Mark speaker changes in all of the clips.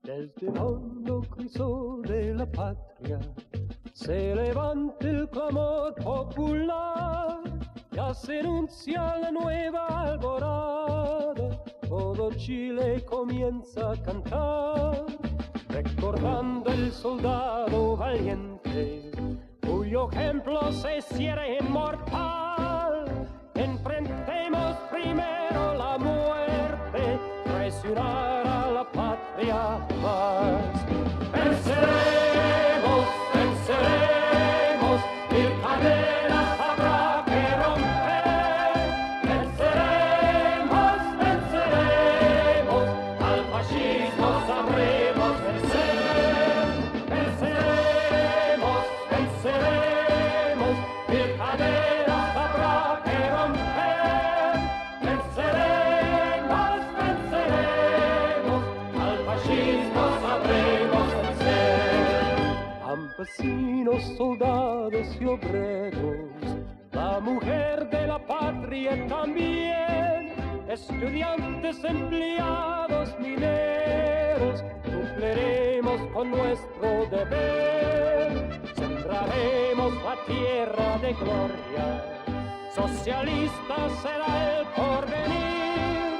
Speaker 1: Desde el hondo cruzo de la patria se levanta el clamor popular, ya se anuncia la nueva alborada, todo Chile comienza a cantar, recordando el soldado valiente, cuyo ejemplo se hiciera inmortal. Enfrentemos primero la muerte, traicionar a la patria más. Venceremos, venceremos, mil cadenas habrá que romper. Venceremos, venceremos, al fascismo sabremos vencer. Venceremos, venceremos, mil cadenas habrá que romper. Venceremos, venceremos, al fascismo sabremos vencer. Campesinos, soldados y obreros, la mujer de la patria también, estudiantes, empleados, mineros, cumpliremos con nuestro deber, sembraremos la tierra de gloria, socialista será el porvenir,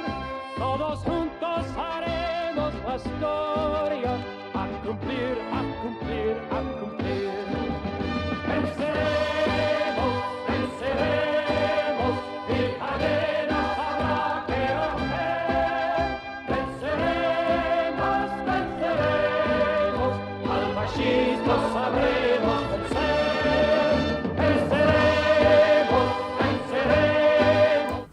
Speaker 1: todos juntos haremos la historia, a cumplir, a cumplir, a cumplir. Venceremos, venceremos, mil cadenas habrá que romper. Venceremos, venceremos, al fascismo sabremos vencer. Venceremos, venceremos.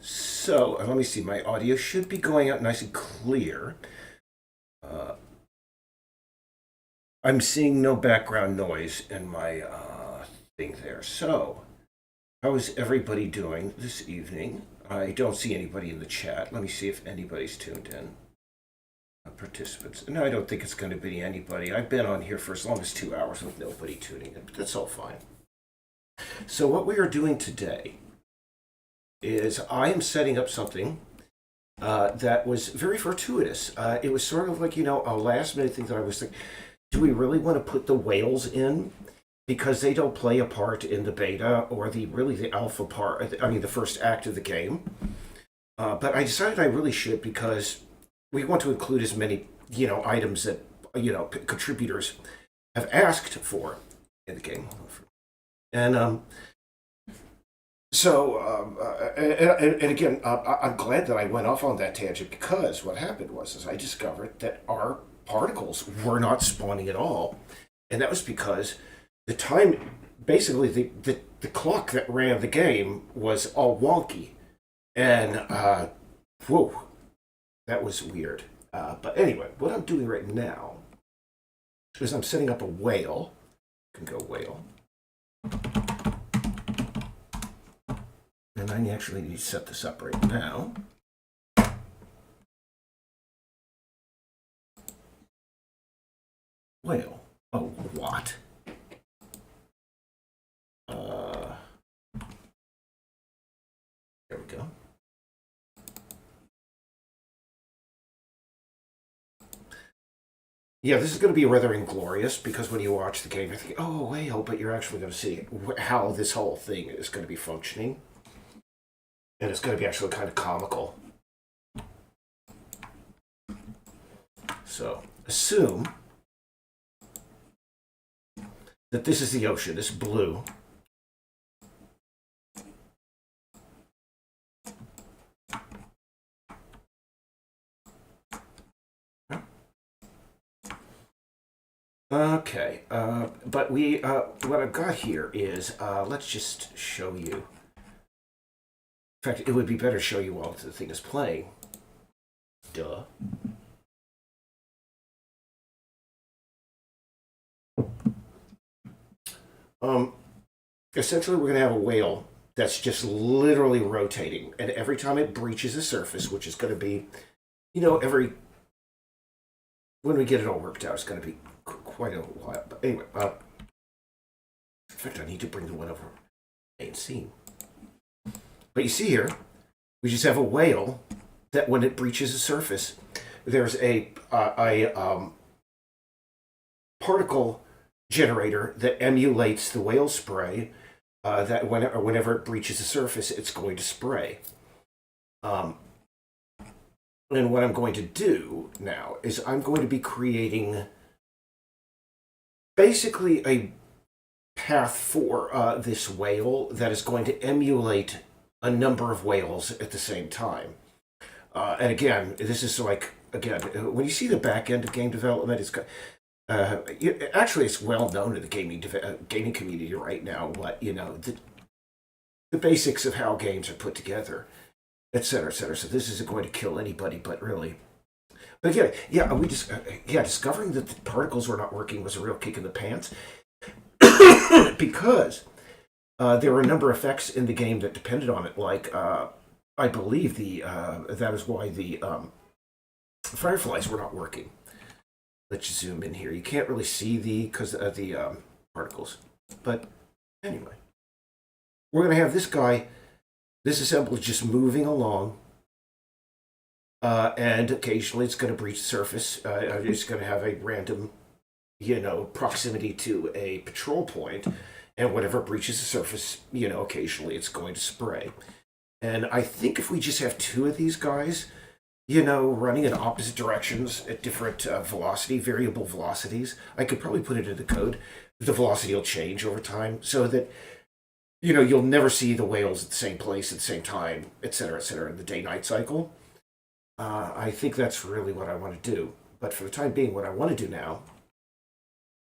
Speaker 2: So, let me see. My audio should be going out nice and clear. I'm seeing no background noise in my thing there. So, how is everybody doing this evening? I don't see anybody in the chat. Let me see if anybody's tuned in. Participants. No, I don't think it's going to be anybody. I've been on here for as long as 2 hours with nobody tuning in, but that's all fine. So, what we are doing today is I am setting up something that was very fortuitous. It was sort of like, a last minute thing that I was thinking, do we really want to put the whales in? Because they don't play a part in the beta or the alpha part, the first act of the game. But I decided I really should because we want to include as many, items that, contributors have asked for in the game. And, and again, I'm glad that I went off on that tangent because what happened was I discovered that our particles were not spawning at all. And that was because the time, basically the clock that ran the game was all wonky. And, whoa, that was weird. But anyway, what I'm doing right now is I'm setting up a whale. You can go whale. And I actually need to set this up right now. Whale. Oh, what? There we go. Yeah, this is going to be rather inglorious because when you watch the game, you think, oh, whale, but you're actually going to see how this whole thing is going to be functioning. And it's going to be actually kind of comical. So, assume that this is the ocean, this blue. Okay, but what I've got here is, let's just show you. In fact, it would be better to show you while the thing is playing. Duh. Essentially, we're going to have a whale that's just literally rotating. And every time it breaches the surface, which is going to be, every when we get it all worked out, it's going to be quite a while. But anyway, in fact, I need to bring the one over main scene. But you see here, we just have a whale that when it breaches the surface, there's a particle generator that emulates the whale spray that whenever it breaches the surface, it's going to spray. And what I'm going to do now is I'm going to be creating basically a path for this whale that is going to emulate a number of whales at the same time. And again, this is like, again, when you see the back end of game development, it's actually it's well known in the gaming community right now. What the basics of how games are put together, et cetera, et cetera. So this isn't going to kill anybody, but really. But again, discovering that the particles were not working was a real kick in the pants because there were a number of effects in the game that depended on it. Like I believe that is why the fireflies were not working. Let's zoom in here. You can't really see because of the particles. But anyway, we're going to have this guy, this assemblage just moving along. And occasionally it's going to breach the surface. It's going to have a random, proximity to a patrol point. And whenever it breaches the surface, occasionally it's going to spray. And I think if we just have two of these guys, running in opposite directions at different variable velocities, I could probably put it in the code. The velocity will change over time so that, you'll never see the whales at the same place at the same time, et cetera, in the day-night cycle. I think that's really what I want to do. But for the time being, what I want to do now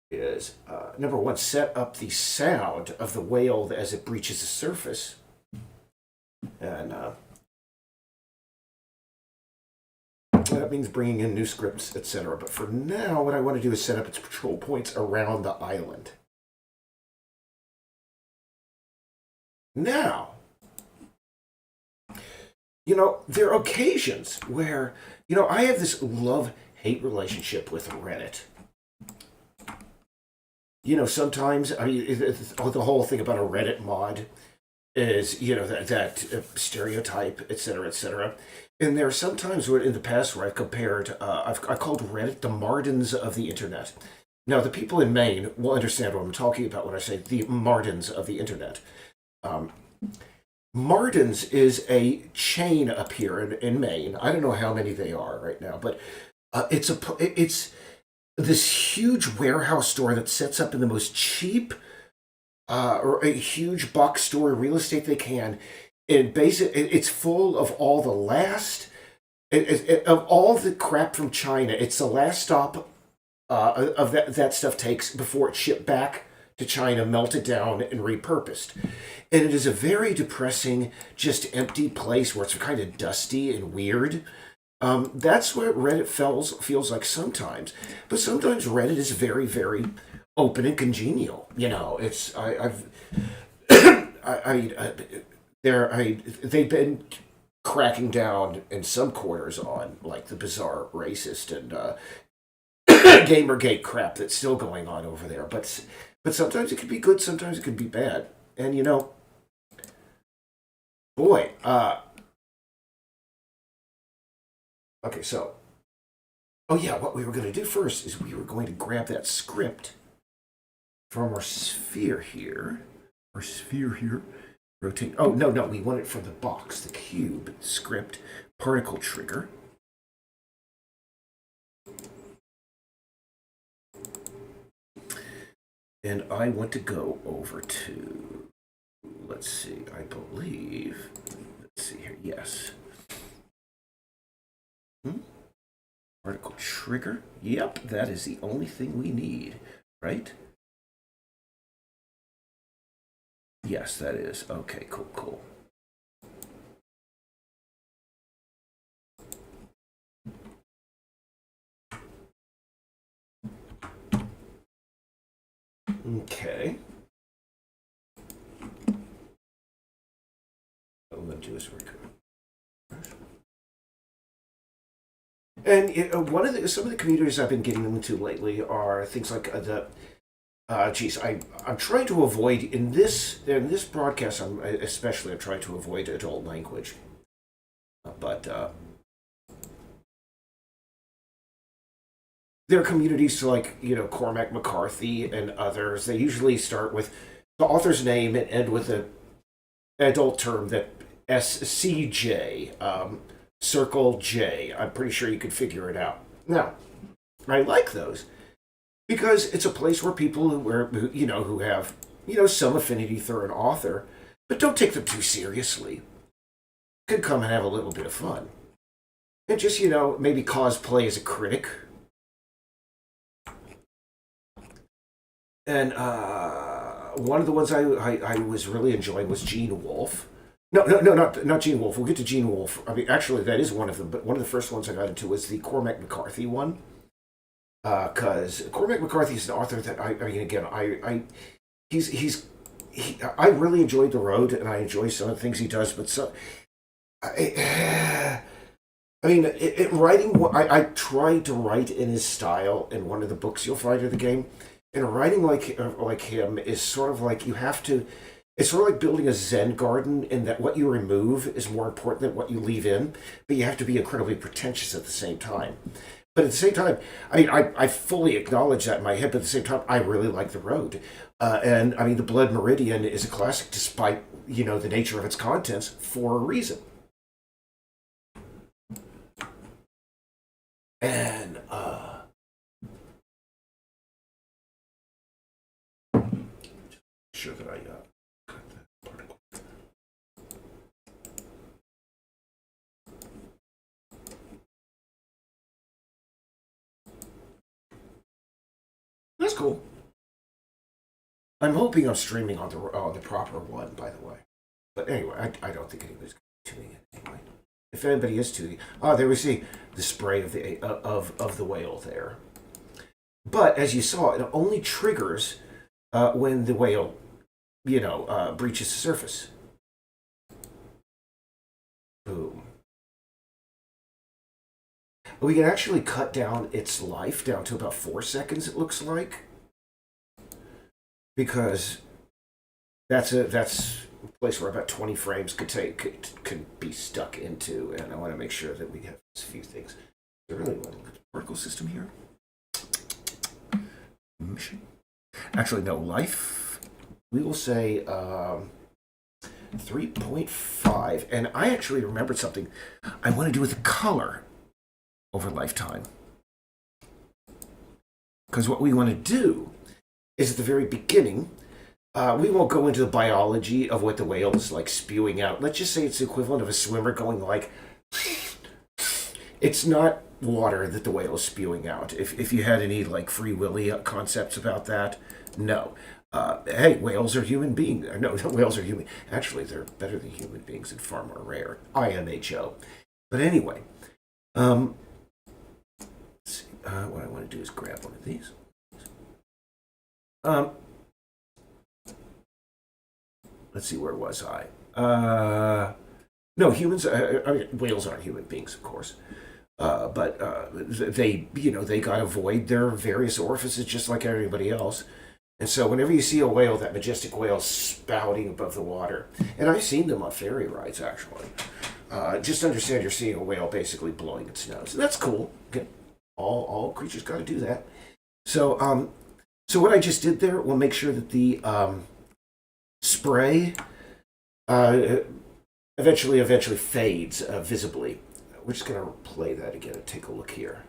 Speaker 2: is, number one, set up the sound of the whale as it breaches the surface. And that means bringing in new scripts, etc. But for now, what I want to do is set up its patrol points around the island. Now, there are occasions where, I have this love-hate relationship with Reddit. Sometimes, the whole thing about a Reddit mod is, that stereotype, et cetera. And there are some times where in the past where I've compared, I called Reddit the Mardens of the internet. Now, the people in Maine will understand what I'm talking about when I say the Mardens of the internet. Mardens is a chain up here in Maine. I don't know how many they are right now, but it's this huge warehouse store that sets up in the most cheap or a huge box store real estate they can. And it's full of all the last of all the crap from China. It's the last stop of that stuff takes before it's shipped back to China, melted down, and repurposed. And it is a very depressing, just empty place where it's kind of dusty and weird. That's what Reddit feels like sometimes. But sometimes Reddit is very, very open and congenial. It's they've been cracking down in some quarters on like the bizarre racist and Gamergate crap that's still going on over there. But sometimes it could be good, sometimes it could be bad. And boy, okay, so, what we were going to do first is we were going to grab that script from our sphere here. Rotate. Oh, no, we want it from the box, the cube script, particle trigger. And I want to go over to, let's see, I believe, let's see here, yes. Particle trigger. Yep, that is the only thing we need, right? Yes, that is. Okay, cool. Okay. What I'm going to do is record. And some of the communities I've been getting into lately are things like I'm trying to avoid in this broadcast. I'm trying to avoid adult language, but there are communities like Cormac McCarthy and others. They usually start with the author's name and end with an adult term that SCJ, Circle J. I'm pretty sure you could figure it out. Now, I like those because it's a place where people who have some affinity for an author, but don't take them too seriously, could come and have a little bit of fun and just maybe cosplay as a critic. And one of the ones I was really enjoying was Gene Wolfe. No, not Gene Wolfe. We'll get to Gene Wolfe. I mean, actually, that is one of them. But one of the first ones I got into was the Cormac McCarthy one, because Cormac McCarthy is an author that I mean, again, I really enjoyed The Road, and I enjoy some of the things he does. But I mean, writing. I tried to write in his style in one of the books you'll find in the game. And writing like him is sort of like you have to. It's sort of like building a Zen garden in that what you remove is more important than what you leave in, but you have to be incredibly pretentious at the same time. But at the same time, I mean, I fully acknowledge that in my head, but at the same time, I really like The Road. And I mean, The Blood Meridian is a classic despite, the nature of its contents for a reason. And, sure that I, cut that particle. That's cool. I'm hoping I'm streaming on the proper one, by the way. But anyway, I don't think anybody's tuning in anyway. If anybody is tuning, there we see the spray of the whale there. But as you saw, it only triggers when the whale, breaches the surface. Boom. We can actually cut down its life down to about 4 seconds. It looks like, because that's a place where about 20 frames could be stuck into, and I want to make sure that we have a few things. I really want to look at the particle system here. Mission. Actually, no, life. We will say 3.5, and I actually remembered something I want to do with the color over lifetime. Because what we want to do is at the very beginning, we won't go into the biology of what the whale is like spewing out. Let's just say it's the equivalent of a swimmer going like, it's not water that the whale is spewing out. If you had any like Free Willy concepts about that, no. Hey, whales are human beings. No, whales are human. Actually, they're better than human beings and far more rare. IMHO. But anyway, let's see. What I want to do is grab one of these. Let's see, where was I? No, humans. Whales aren't human beings, of course. But they got to void their various orifices just like everybody else. And so whenever you see a whale, that majestic whale spouting above the water, and I've seen them on ferry rides, actually, just understand you're seeing a whale basically blowing its nose. And that's cool. Okay. All creatures got to do that. So so what I just did there will make sure that the spray eventually fades visibly. We're just going to play that again and take a look here.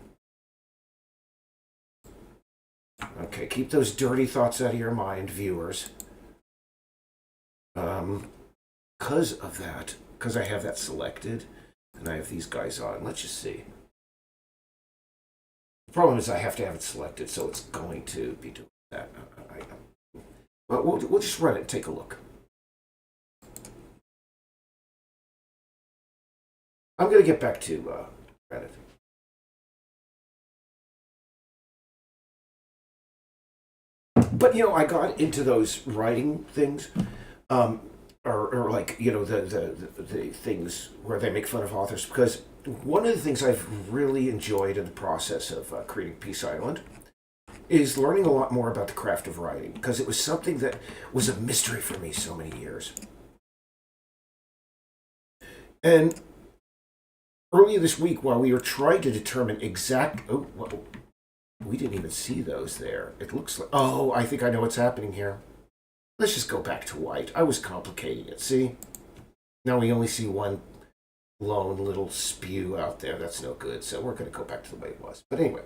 Speaker 2: Okay, keep those dirty thoughts out of your mind, viewers. Because of that, because I have that selected, and I have these guys on, let's just see. The problem is I have to have it selected, so it's going to be doing that. We'll just run it and take a look. I'm going to get back to Reddit. But I got into those writing things, or like the things where they make fun of authors, because one of the things I've really enjoyed in the process of creating Peace Island is learning a lot more about the craft of writing, because it was something that was a mystery for me so many years. And earlier this week, while we were trying to determine we didn't even see those there. It looks like, oh, I think I know what's happening here. Let's just go back to white. I was complicating it, see? Now we only see one lone little spew out there. That's no good, so we're going to go back to the way it was. But anyway.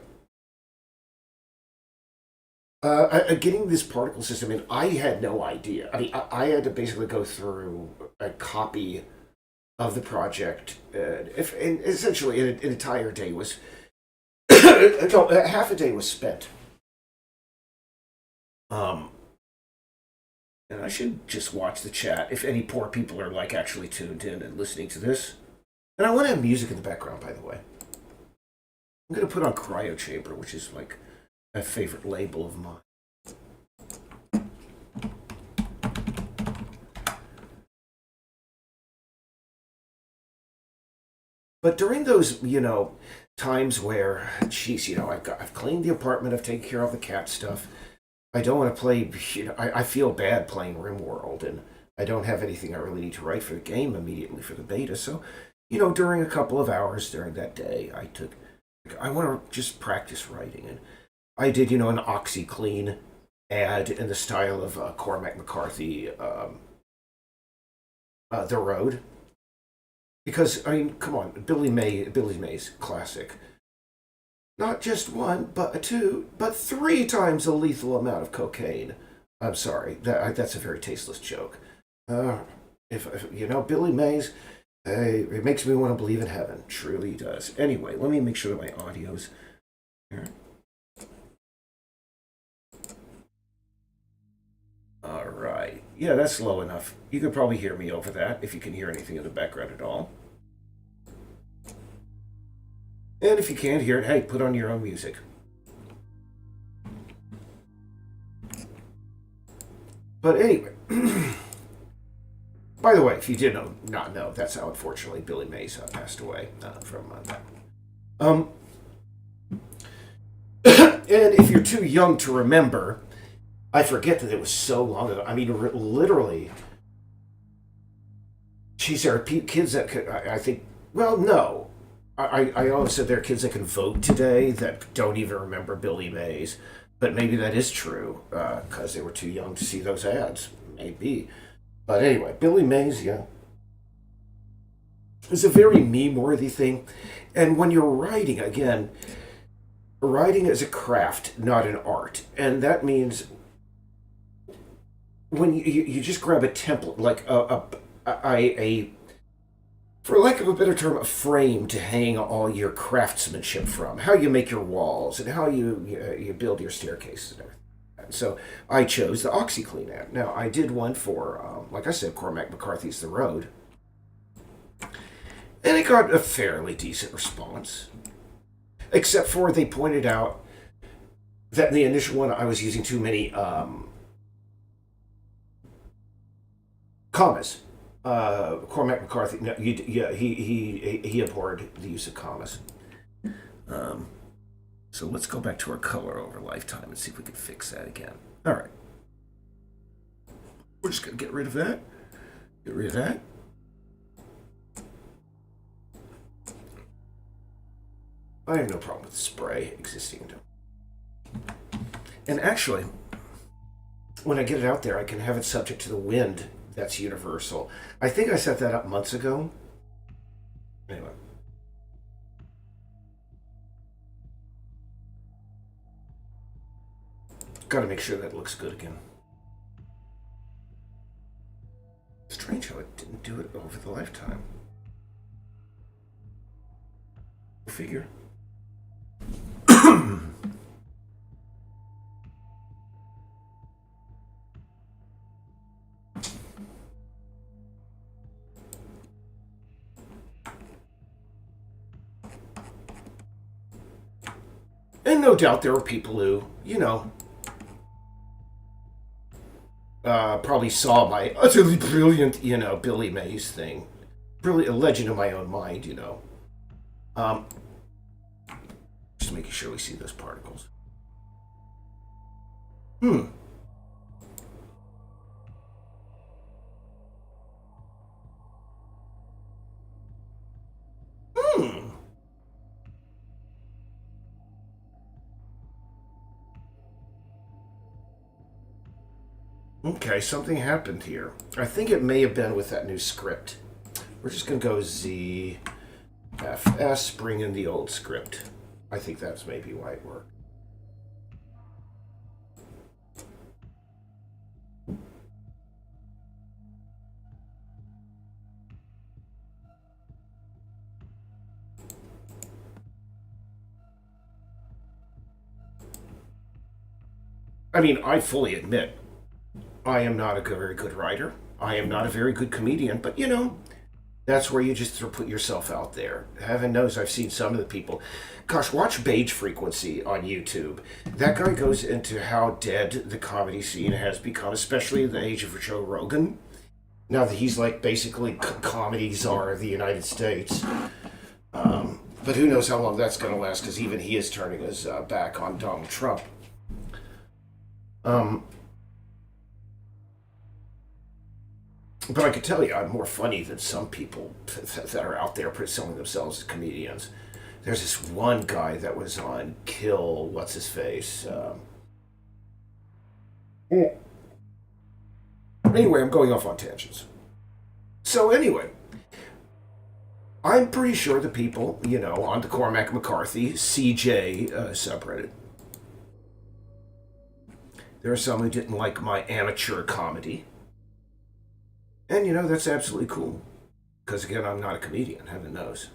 Speaker 2: Getting this particle system in, I had no idea. I mean, I had to basically go through a copy of the project. And essentially, an entire day was... no, half a day was spent. And I should just watch the chat if any poor people are like actually tuned in and listening to this. And I want to have music in the background, by the way. I'm going to put on Cryo Chamber, which is like a favorite label of mine. But during those, times where, geez, I've cleaned the apartment, I've taken care of the cat stuff. I don't want to play, I feel bad playing RimWorld, and I don't have anything I really need to write for the game immediately for the beta. So, during a couple of hours during that day, I want to just practice writing. And I did, an OxyClean ad in the style of Cormac McCarthy, The Road. Because, I mean, come on, Billy Mays, classic. Not just one, but two, but 3 times a lethal amount of cocaine. I'm sorry, that's a very tasteless joke. If Billy Mays, it makes me want to believe in heaven. Truly does. Anyway, let me make sure that my audio's here. All right. Yeah, that's low enough. You could probably hear me over that, if you can hear anything in the background at all. And if you can't hear it, hey, put on your own music. But anyway, by the way, if you did not know, that's how, unfortunately, Billy Mays passed away from that. And if you're too young to remember, I forget that it was so long ago. I mean, literally, geez, there are kids that could, I think, well, no. I always said there are kids that can vote today that don't even remember Billy Mays. But maybe that is true, because they were too young to see those ads. Maybe. But anyway, Billy Mays, yeah. It's a very meme-worthy thing. And when you're writing, again, writing is a craft, not an art. And that means when you just grab a template, like a for lack of a better term, a frame to hang all your craftsmanship from, how you make your walls and how you build your staircases and everything. So I chose the OxyClean ad. Now, I did one for, like I said, Cormac McCarthy's The Road. And it got a fairly decent response. Except for they pointed out that in the initial one I was using too many commas. Cormac McCarthy, no, he abhorred the use of commas. So let's go back to our color over lifetime and see if we can fix that again. All right. We're just going to get rid of that. Get rid of that. I have no problem with spray existing. And actually, when I get it out there, I can have it subject to the wind. That's universal. I think I set that up months ago. Anyway. Got to make sure that looks good again. Strange how it didn't do it over the lifetime. Figure. And no doubt there were people who, probably saw my utterly brilliant, Billy Mays thing. Brilliant, a legend in my own mind, Um, just making sure we see those particles. Hmm. Hmm. Okay, something happened here. I think it may have been with that new script. We're just going to go ZFS, bring in the old script. I think that's maybe why it worked. I mean, I fully admit I am not a very good writer. I am not a very good comedian, but you know, that's where you just put yourself out there. Heaven knows I've seen some of the people. Gosh, watch Beige Frequency on YouTube. That guy goes into how dead the comedy scene has become, especially in the age of Joe Rogan. Now that he's like basically comedy czar of the United States. But who knows how long that's going to last, because even he is turning his back on Donald Trump. Um, but I could tell you, I'm more funny than some people that are out there selling themselves as comedians. There's this one guy that was on Kill, what's his face? Anyway, I'm going off on tangents. So, anyway, I'm pretty sure the people, you know, on the Cormac McCarthy CJ subreddit, there are some who didn't like my amateur comedy. And, you know, that's absolutely cool. Because, again, I'm not a comedian, heaven knows.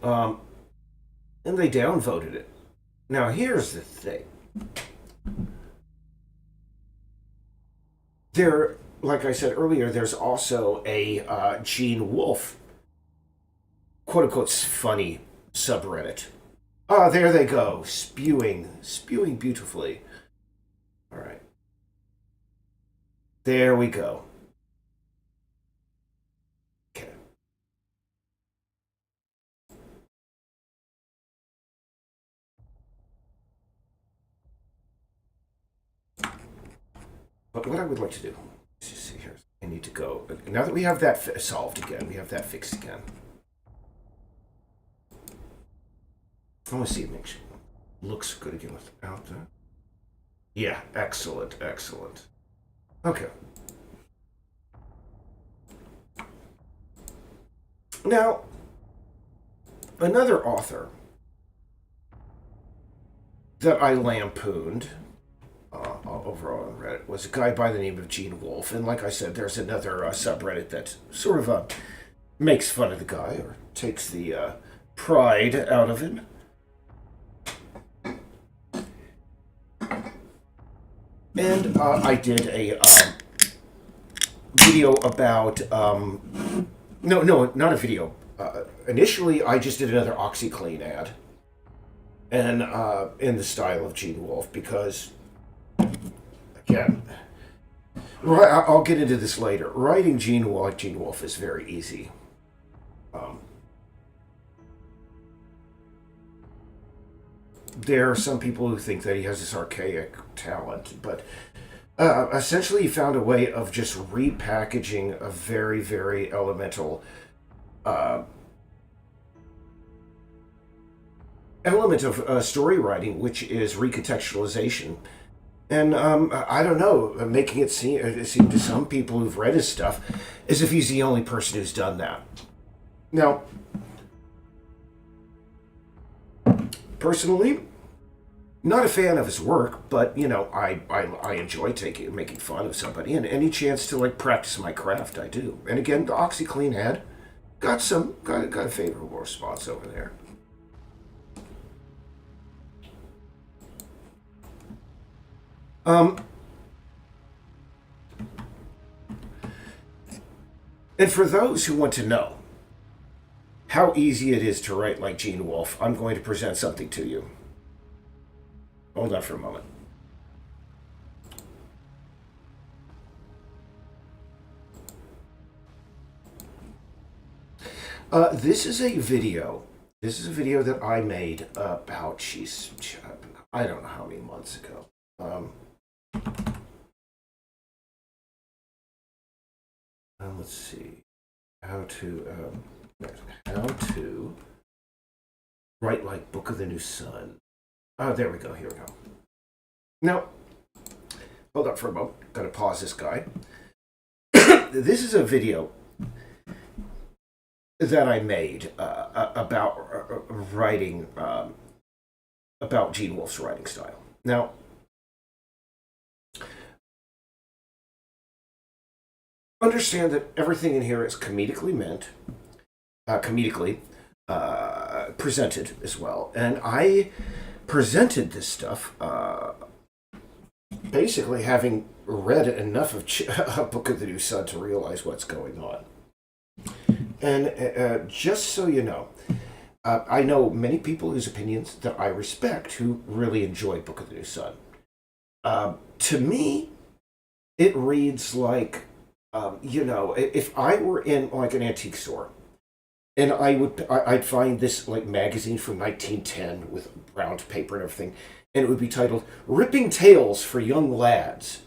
Speaker 2: Um, and they downvoted it. Now, here's the thing. There, like I said earlier, there's also a Gene Wolfe, quote unquote, funny subreddit. Ah, there they go, spewing beautifully. All right, there we go. Okay. But what I would like to do, let's just see here. I need to go. Now that we have that solved again, we have that fixed again. I want to see it makes looks good again without that. Yeah, excellent, excellent. Okay. Now, another author that I lampooned over on Reddit was a guy by the name of Gene Wolfe. And like I said, there's another subreddit that sort of makes fun of the guy or takes the pride out of him. And I did a video about. No, not a video. Initially, I just did another OxyClean ad. And in the style of Gene Wolfe, because, again, I'll get into this later. Writing Gene Wolfe is very easy. Um, there are some people who think that he has this archaic talent, but essentially he found a way of just repackaging a very, very elemental uh, element of story writing, which is recontextualization. And I don't know, making it seem to some people who've read his stuff as if he's the only person who's done that. Now, personally, not a fan of his work, but you know, I enjoy making fun of somebody, and any chance to like practice my craft, I do. And again, the OxyClean ad got a favorable response over there. Um, and for those who want to know how easy it is to write like Gene Wolfe, I'm going to present something to you. Hold on for a moment. This is a video. This is a video that I made about, I don't know how many months ago. Let's see. How to write like Book of the New Sun. Oh, there we go. Here we go. Now, hold up for a moment. Gotta pause this guy. This is a video that I made about writing, about Gene Wolfe's writing style. Now, understand that everything in here is comedically meant, comedically presented as well. And I presented this stuff basically having read enough of Book of the New Sun to realize what's going on. And just so you know, I know many people whose opinions that I respect who really enjoy Book of the New Sun. To me, it reads like, if I were in like an antique store, and I'd find this like magazine from 1910 with brown paper and everything, and it would be titled "Ripping Tales for Young Lads,"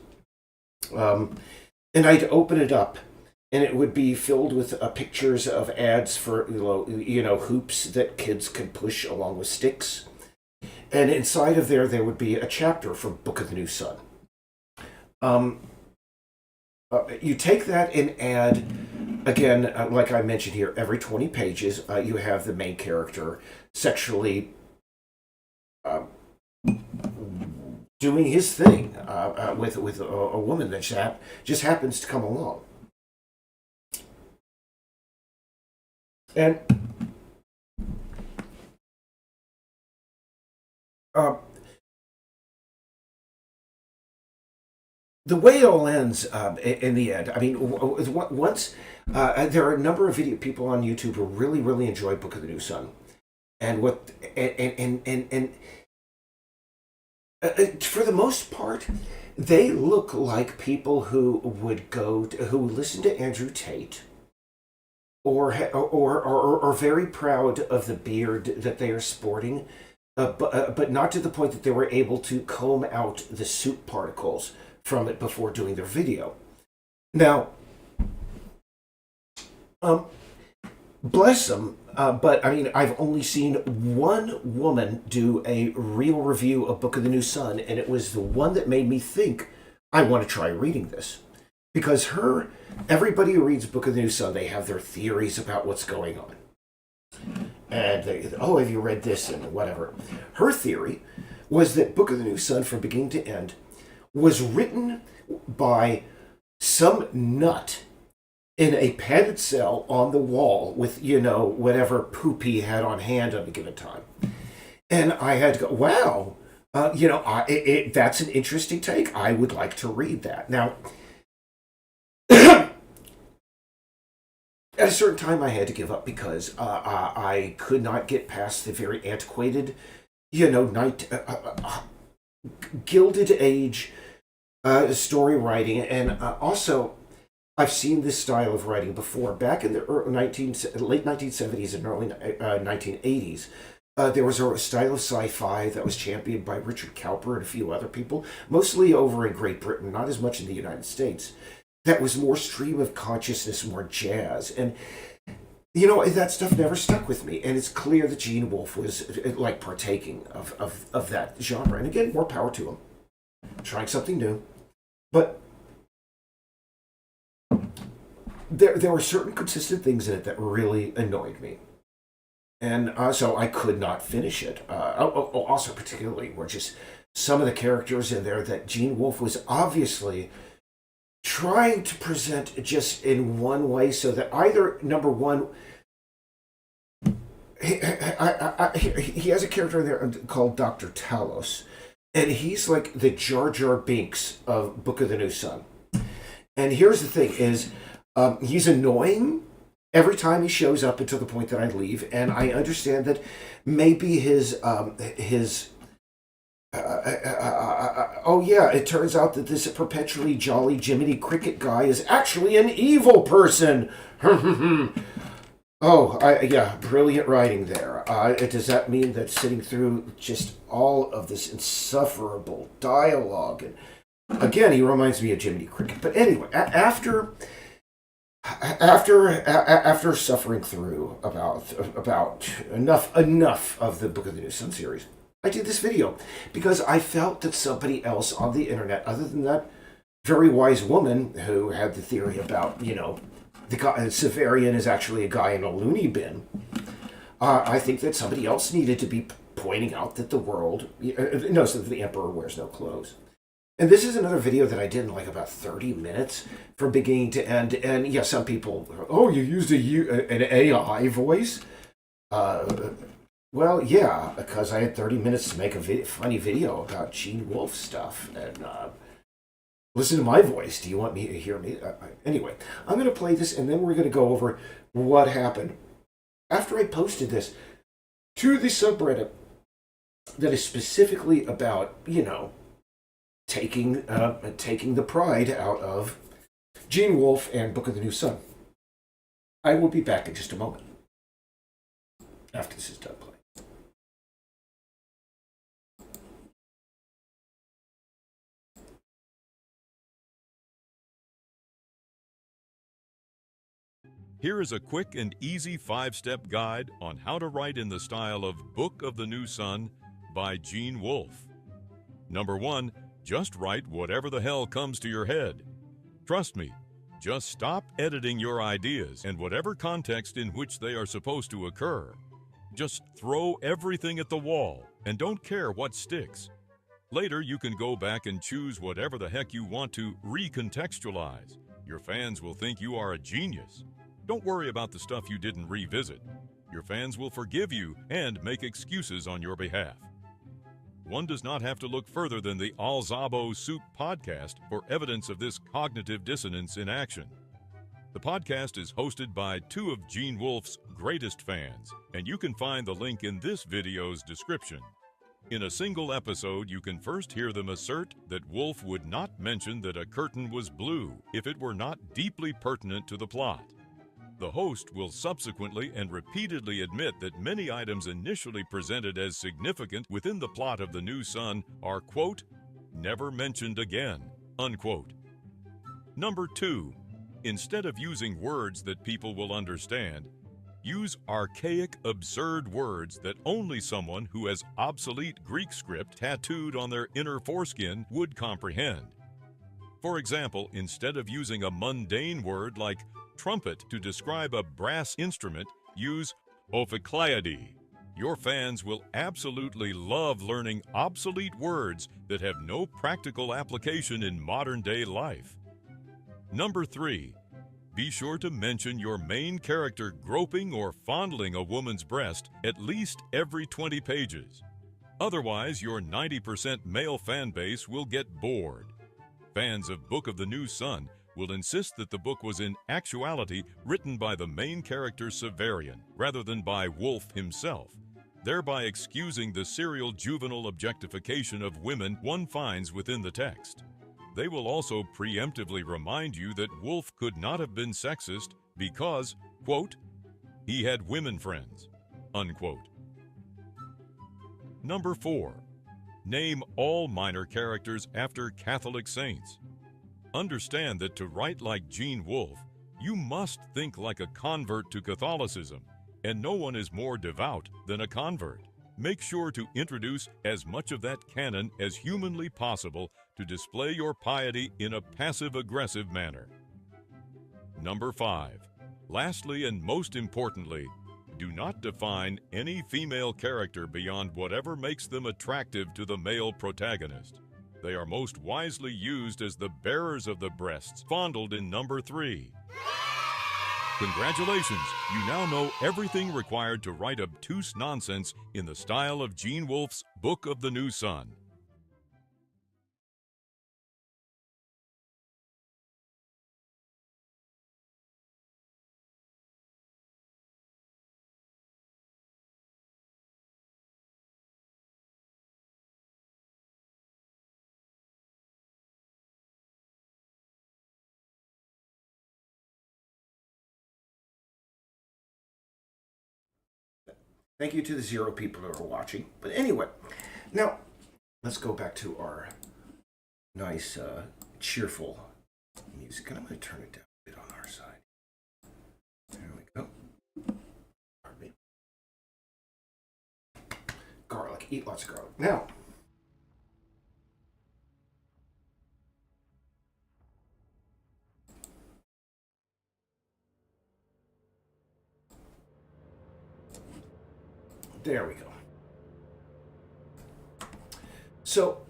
Speaker 2: and I'd open it up, and it would be filled with pictures of ads for hoops that kids could push along with sticks, and inside of there would be a chapter from Book of the New Sun. You take that and add, again, like I mentioned here, every 20 pages, you have the main character sexually doing his thing with a woman that just happens to come along. And the way it all ends in the end, I mean, once there are a number of people on YouTube who really, really enjoy Book of the New Sun, and for the most part, they look like people who would who listen to Andrew Tate, or are very proud of the beard that they are sporting, but not to the point that they were able to comb out the soot particles from it before doing their video. Now, bless them, but I mean, I've only seen one woman do a real review of Book of the New Sun, and it was the one that made me think I want to try reading this. Because everybody who reads Book of the New Sun, they have their theories about what's going on. And have you read this and whatever. Her theory was that Book of the New Sun, from beginning to end, was written by some nut in a padded cell on the wall with, whatever poop he had on hand at a given time. And I had to go, wow, that's an interesting take. I would like to read that. Now, at a certain time I had to give up because I could not get past the very antiquated, Gilded Age story writing, and also I've seen this style of writing before. Back in the late 1970s and early 1980s, there was a style of sci-fi that was championed by Richard Cowper and a few other people, mostly over in Great Britain, not as much in the United States. That was more stream of consciousness, more jazz, and that stuff never stuck with me. And it's clear that Gene Wolfe was like partaking of that genre. And again, more power to him, trying something new. But there were certain consistent things in it that really annoyed me. And so I could not finish it. Also, particularly, were just some of the characters in there that Gene Wolfe was obviously trying to present just in one way, so that either, number one, he has a character in there called Dr. Talos, and he's like the Jar Jar Binks of Book of the New Sun. And here's the thing is, he's annoying every time he shows up, until the point that I leave, and I understand that maybe it turns out that this perpetually jolly Jiminy Cricket guy is actually an evil person. Oh, yeah, brilliant writing there. Does that mean that sitting through just all of this insufferable dialogue, and again, he reminds me of Jiminy Cricket. But anyway, after suffering through about enough of the Book of the New Sun series, I did this video because I felt that somebody else on the internet, other than that very wise woman who had the theory about, the guy Severian is actually a guy in a loony bin. I think that somebody else needed to be pointing out that the world knows that the emperor wears no clothes. And this is another video that I did in like about 30 minutes from beginning to end. And yeah, some people, oh, you used an AI voice? Well, yeah, because I had 30 minutes to make a funny video about Gene Wolfe stuff. And listen to my voice. Do you want me to hear me? Anyway, I'm going to play this and then we're going to go over what happened after I posted this to the subreddit that is specifically about, taking the pride out of Gene Wolfe and Book of the New Sun. I will be back in just a moment after this is done playing.
Speaker 3: Here is a quick and easy 5-step guide on how to write in the style of Book of the New Sun by Gene Wolfe. Number 1, just write whatever the hell comes to your head. Trust me, just stop editing your ideas and whatever context in which they are supposed to occur. Just throw everything at the wall and don't care what sticks. Later, you can go back and choose whatever the heck you want to recontextualize. Your fans will think you are a genius. Don't worry about the stuff you didn't revisit. Your fans will forgive you and make excuses on your behalf. One does not have to look further than the Alzabo Soup podcast for evidence of this cognitive dissonance in action. The podcast is hosted by 2 of Gene Wolfe's greatest fans, and you can find the link in this video's description. In a single episode, you can first hear them assert that Wolfe would not mention that a curtain was blue if it were not deeply pertinent to the plot. The host will subsequently and repeatedly admit that many items initially presented as significant within the plot of The New Sun are, quote, never mentioned again, unquote. Number 2, instead of using words that people will understand, use archaic, absurd words that only someone who has obsolete Greek script tattooed on their inner foreskin would comprehend. For example, instead of using a mundane word like trumpet to describe a brass instrument, use ophicleidae. Your fans will absolutely love learning obsolete words that have no practical application in modern-day life. Number 3, be sure to mention your main character groping or fondling a woman's breast at least every 20 pages. Otherwise, your 90% male fan base will get bored. Fans of Book of the New Sun will insist that the book was in actuality written by the main character Severian rather than by Wolfe himself, thereby excusing the serial juvenile objectification of women one finds within the text. They will also preemptively remind you that Wolfe could not have been sexist because, quote, he had women friends, unquote. Number 4, name all minor characters after Catholic saints. Understand that to write like Gene Wolfe, you must think like a convert to Catholicism, and no one is more devout than a convert. Make sure to introduce as much of that canon as humanly possible to display your piety in a passive-aggressive manner. Number 5, lastly and most importantly, do not define any female character beyond whatever makes them attractive to the male protagonist. They are most wisely used as the bearers of the breasts fondled in number 3. Congratulations, you now know everything required to write obtuse nonsense in the style of Gene Wolfe's Book of the New Sun.
Speaker 2: Thank you to the 0 people who are watching. But anyway, now let's go back to our nice, cheerful music. And I'm going to turn it down a bit on our side. There we go. Pardon me. Garlic. Eat lots of garlic. Now, there we go. So,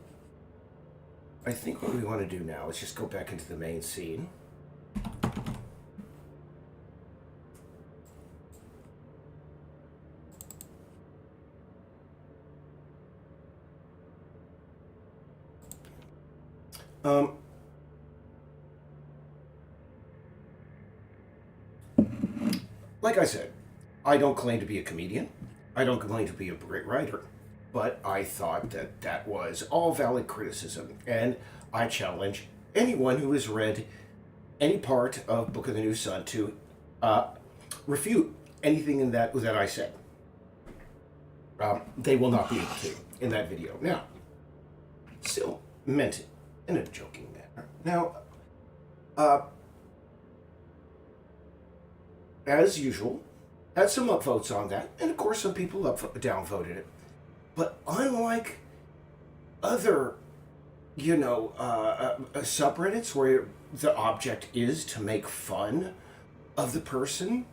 Speaker 2: I think what we want to do now is just go back into the main scene. Like I said, I don't claim to be a comedian. I don't claim to be a great writer. But I thought that that was all valid criticism. And I challenge anyone who has read any part of Book of the New Sun to refute anything in that I said. They will not be able to in that video. Now, still meant it in a joking manner. Now, as usual, had some upvotes on that, and of course some people downvoted it. But unlike other, subreddits where the object is to make fun of the person,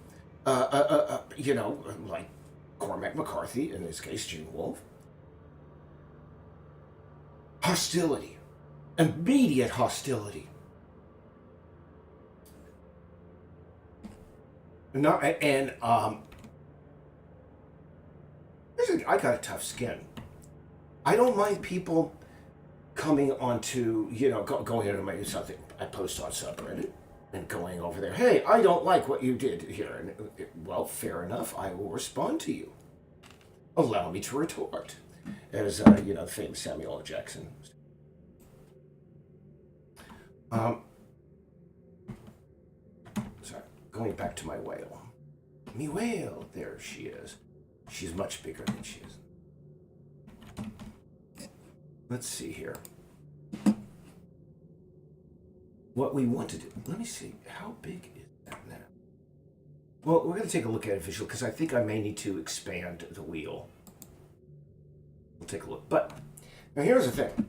Speaker 2: like Cormac McCarthy, in this case, Gene Wolfe, hostility, immediate hostility. I got a tough skin. I don't mind people coming onto, going into my something I post on subreddit and going over there. Hey, I don't like what you did here. And well, fair enough. I will respond to you. Allow me to retort, as the famous Samuel L. Jackson. Sorry, going back to my whale. Me whale, there she is. She's much bigger than she is. Let's see here. What we want to do. Let me see. How big is that now? Well, we're going to take a look at it visual because I think I may need to expand the wheel. We'll take a look. But now here's the thing.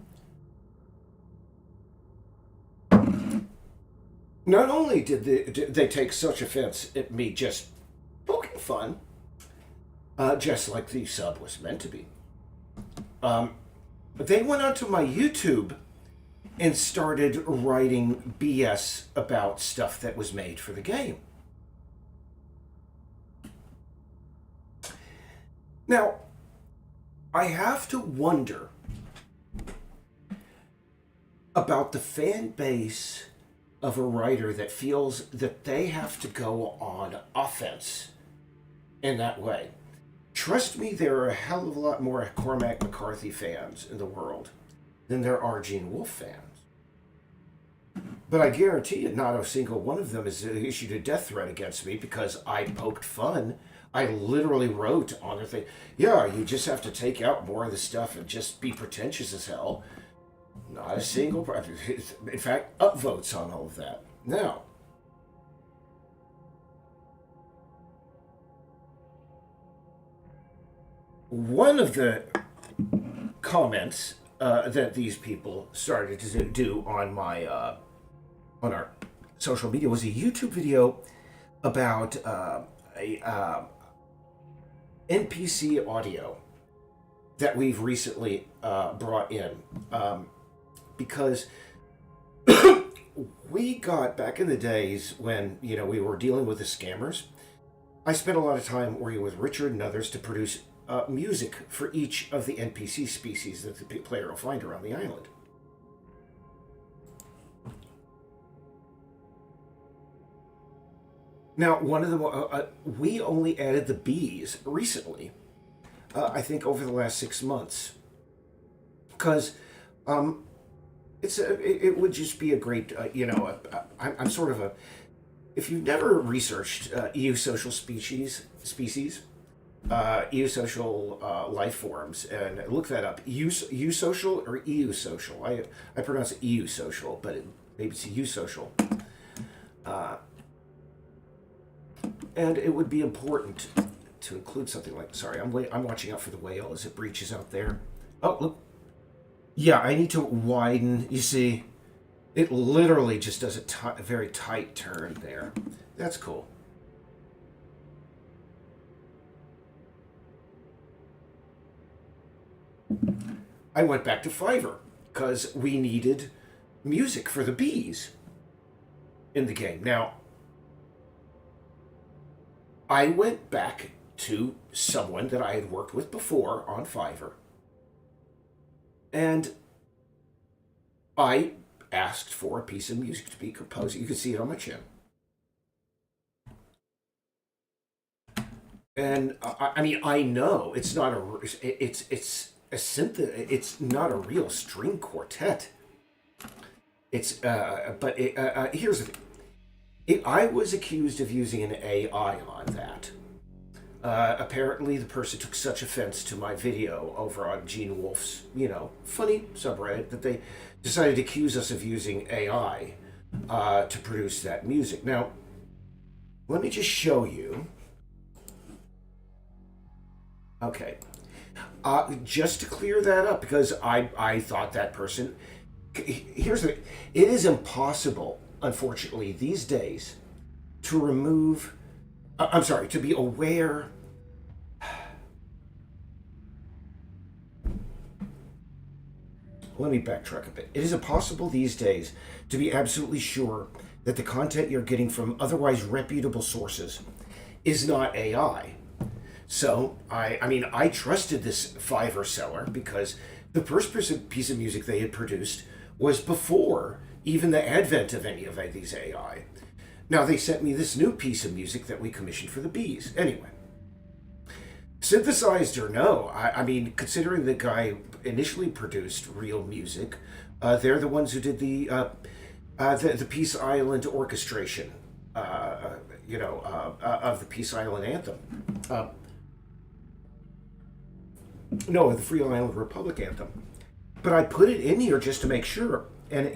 Speaker 2: Not only did they take such offense at me just poking fun, just like the sub was meant to be, but they went onto my YouTube and started writing BS about stuff that was made for the game. Now, I have to wonder about the fan base of a writer that feels that they have to go on offense in that way. Trust me, there are a hell of a lot more Cormac McCarthy fans in the world than there are Gene Wolfe fans. But I guarantee you, not a single one of them has issued a death threat against me because I poked fun. I literally wrote on their thing, yeah, you just have to take out more of the stuff and just be pretentious as hell. Not a single, in fact, upvotes on all of that. Now, one of the comments that these people started to do on my on our social media was a YouTube video about a NPC audio that we've recently brought in, because we got, back in the days when we were dealing with the scammers, I spent a lot of time working with Richard and others to produce music for each of the NPC species that the player will find around the island. Now, one of the we only added the bees recently, I think over the last 6 months, because it would just be a great I'm sort of a, if you've never researched EU social species, eusocial life forms, and look that up. Eusocial or eusocial? I pronounce it eusocial, but maybe it's eusocial. And it would be important to include something like. Sorry, I'm watching out for the whale as it breaches out there. Oh, look. Yeah, I need to widen. You see, it literally just does a very tight turn there. That's cool. I went back to Fiverr because we needed music for the bees in the game. Now, I went back to someone that I had worked with before on Fiverr, and I asked for a piece of music to be composed. You can see it on my chin. And I mean, I know it's not it's a synth. It's not a real string quartet. It's but here's the thing. I was accused of using an AI on that. Apparently, the person took such offense to my video over on Gene Wolfe's, funny subreddit that they decided to accuse us of using AI to produce that music. Now, let me just show you. Okay. Just to clear that up, because I thought that person. Here's the. It is impossible, unfortunately, these days, to remove. I'm sorry, to be aware. Let me backtrack a bit. It is impossible these days to be absolutely sure that the content you're getting from otherwise reputable sources is not AI. So, I trusted this Fiverr seller because the first piece of music they had produced was before even the advent of any of these AI. Now, they sent me this new piece of music that we commissioned for the bees. Anyway, synthesized or no, considering the guy initially produced real music, they're the ones who did the Peace Island orchestration, of the Peace Island anthem. No, the Free Island Republic anthem. But I put it in here just to make sure, and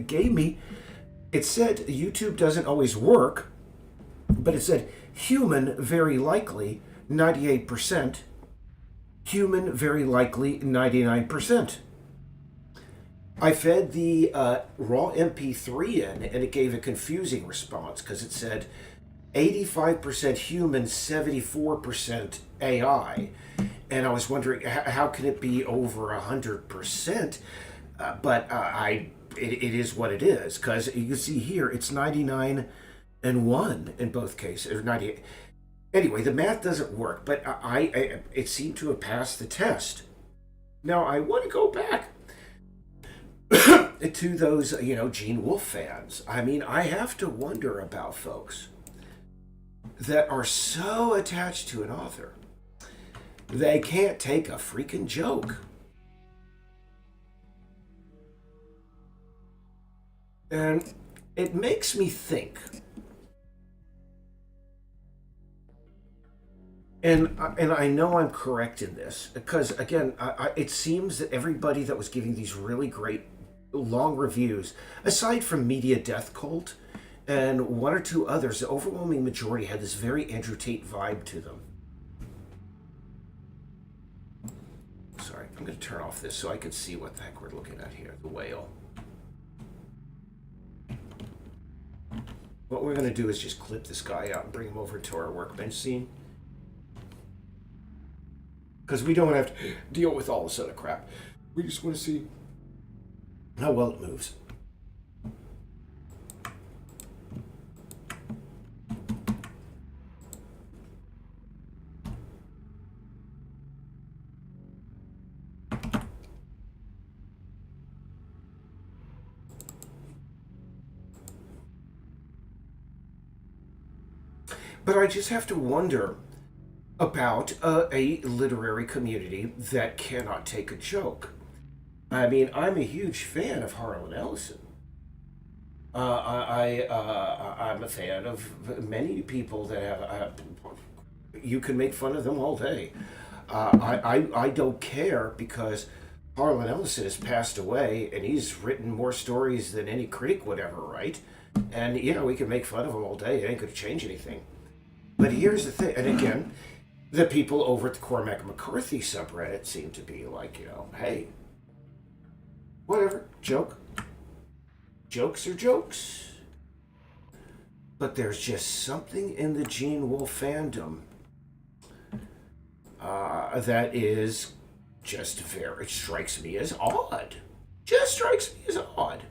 Speaker 2: it said YouTube doesn't always work, but it said human, very likely, 98%, human, very likely, 99%. I fed the raw MP3 in, and it gave a confusing response because it said 85% human, 74% AI. And I was wondering, how can it be over 100%? But it is what it is, because you can see here, it's 99 and 1 in both cases, or 98. Anyway, the math doesn't work, but it seemed to have passed the test. Now, I want to go back to those, Gene Wolfe fans. I have to wonder about folks that are so attached to an author they can't take a freaking joke. And it makes me think. And I know I'm correct in this, because, again, it seems that everybody that was giving these really great long reviews, aside from Media Death Cult and one or two others, the overwhelming majority had this very Andrew Tate vibe to them. Sorry, I'm going to turn off this so I can see what the heck we're looking at here, the whale. What we're going to do is just clip this guy out and bring him over to our workbench scene. Because we don't have to deal with all this other crap. We just want to see how well it moves. But I just have to wonder about a literary community that cannot take a joke. I'm a huge fan of Harlan Ellison. I'm a fan of many people that have You can make fun of them all day. I don't care because Harlan Ellison has passed away and he's written more stories than any critic would ever write. And, we can make fun of him all day. It ain't going to change anything. But here's the thing. And again, the people over at the Cormac McCarthy subreddit seem to be like, hey, whatever, joke. Jokes are jokes. But there's just something in the Gene Wolfe fandom that is just it strikes me as odd. Just strikes me as odd.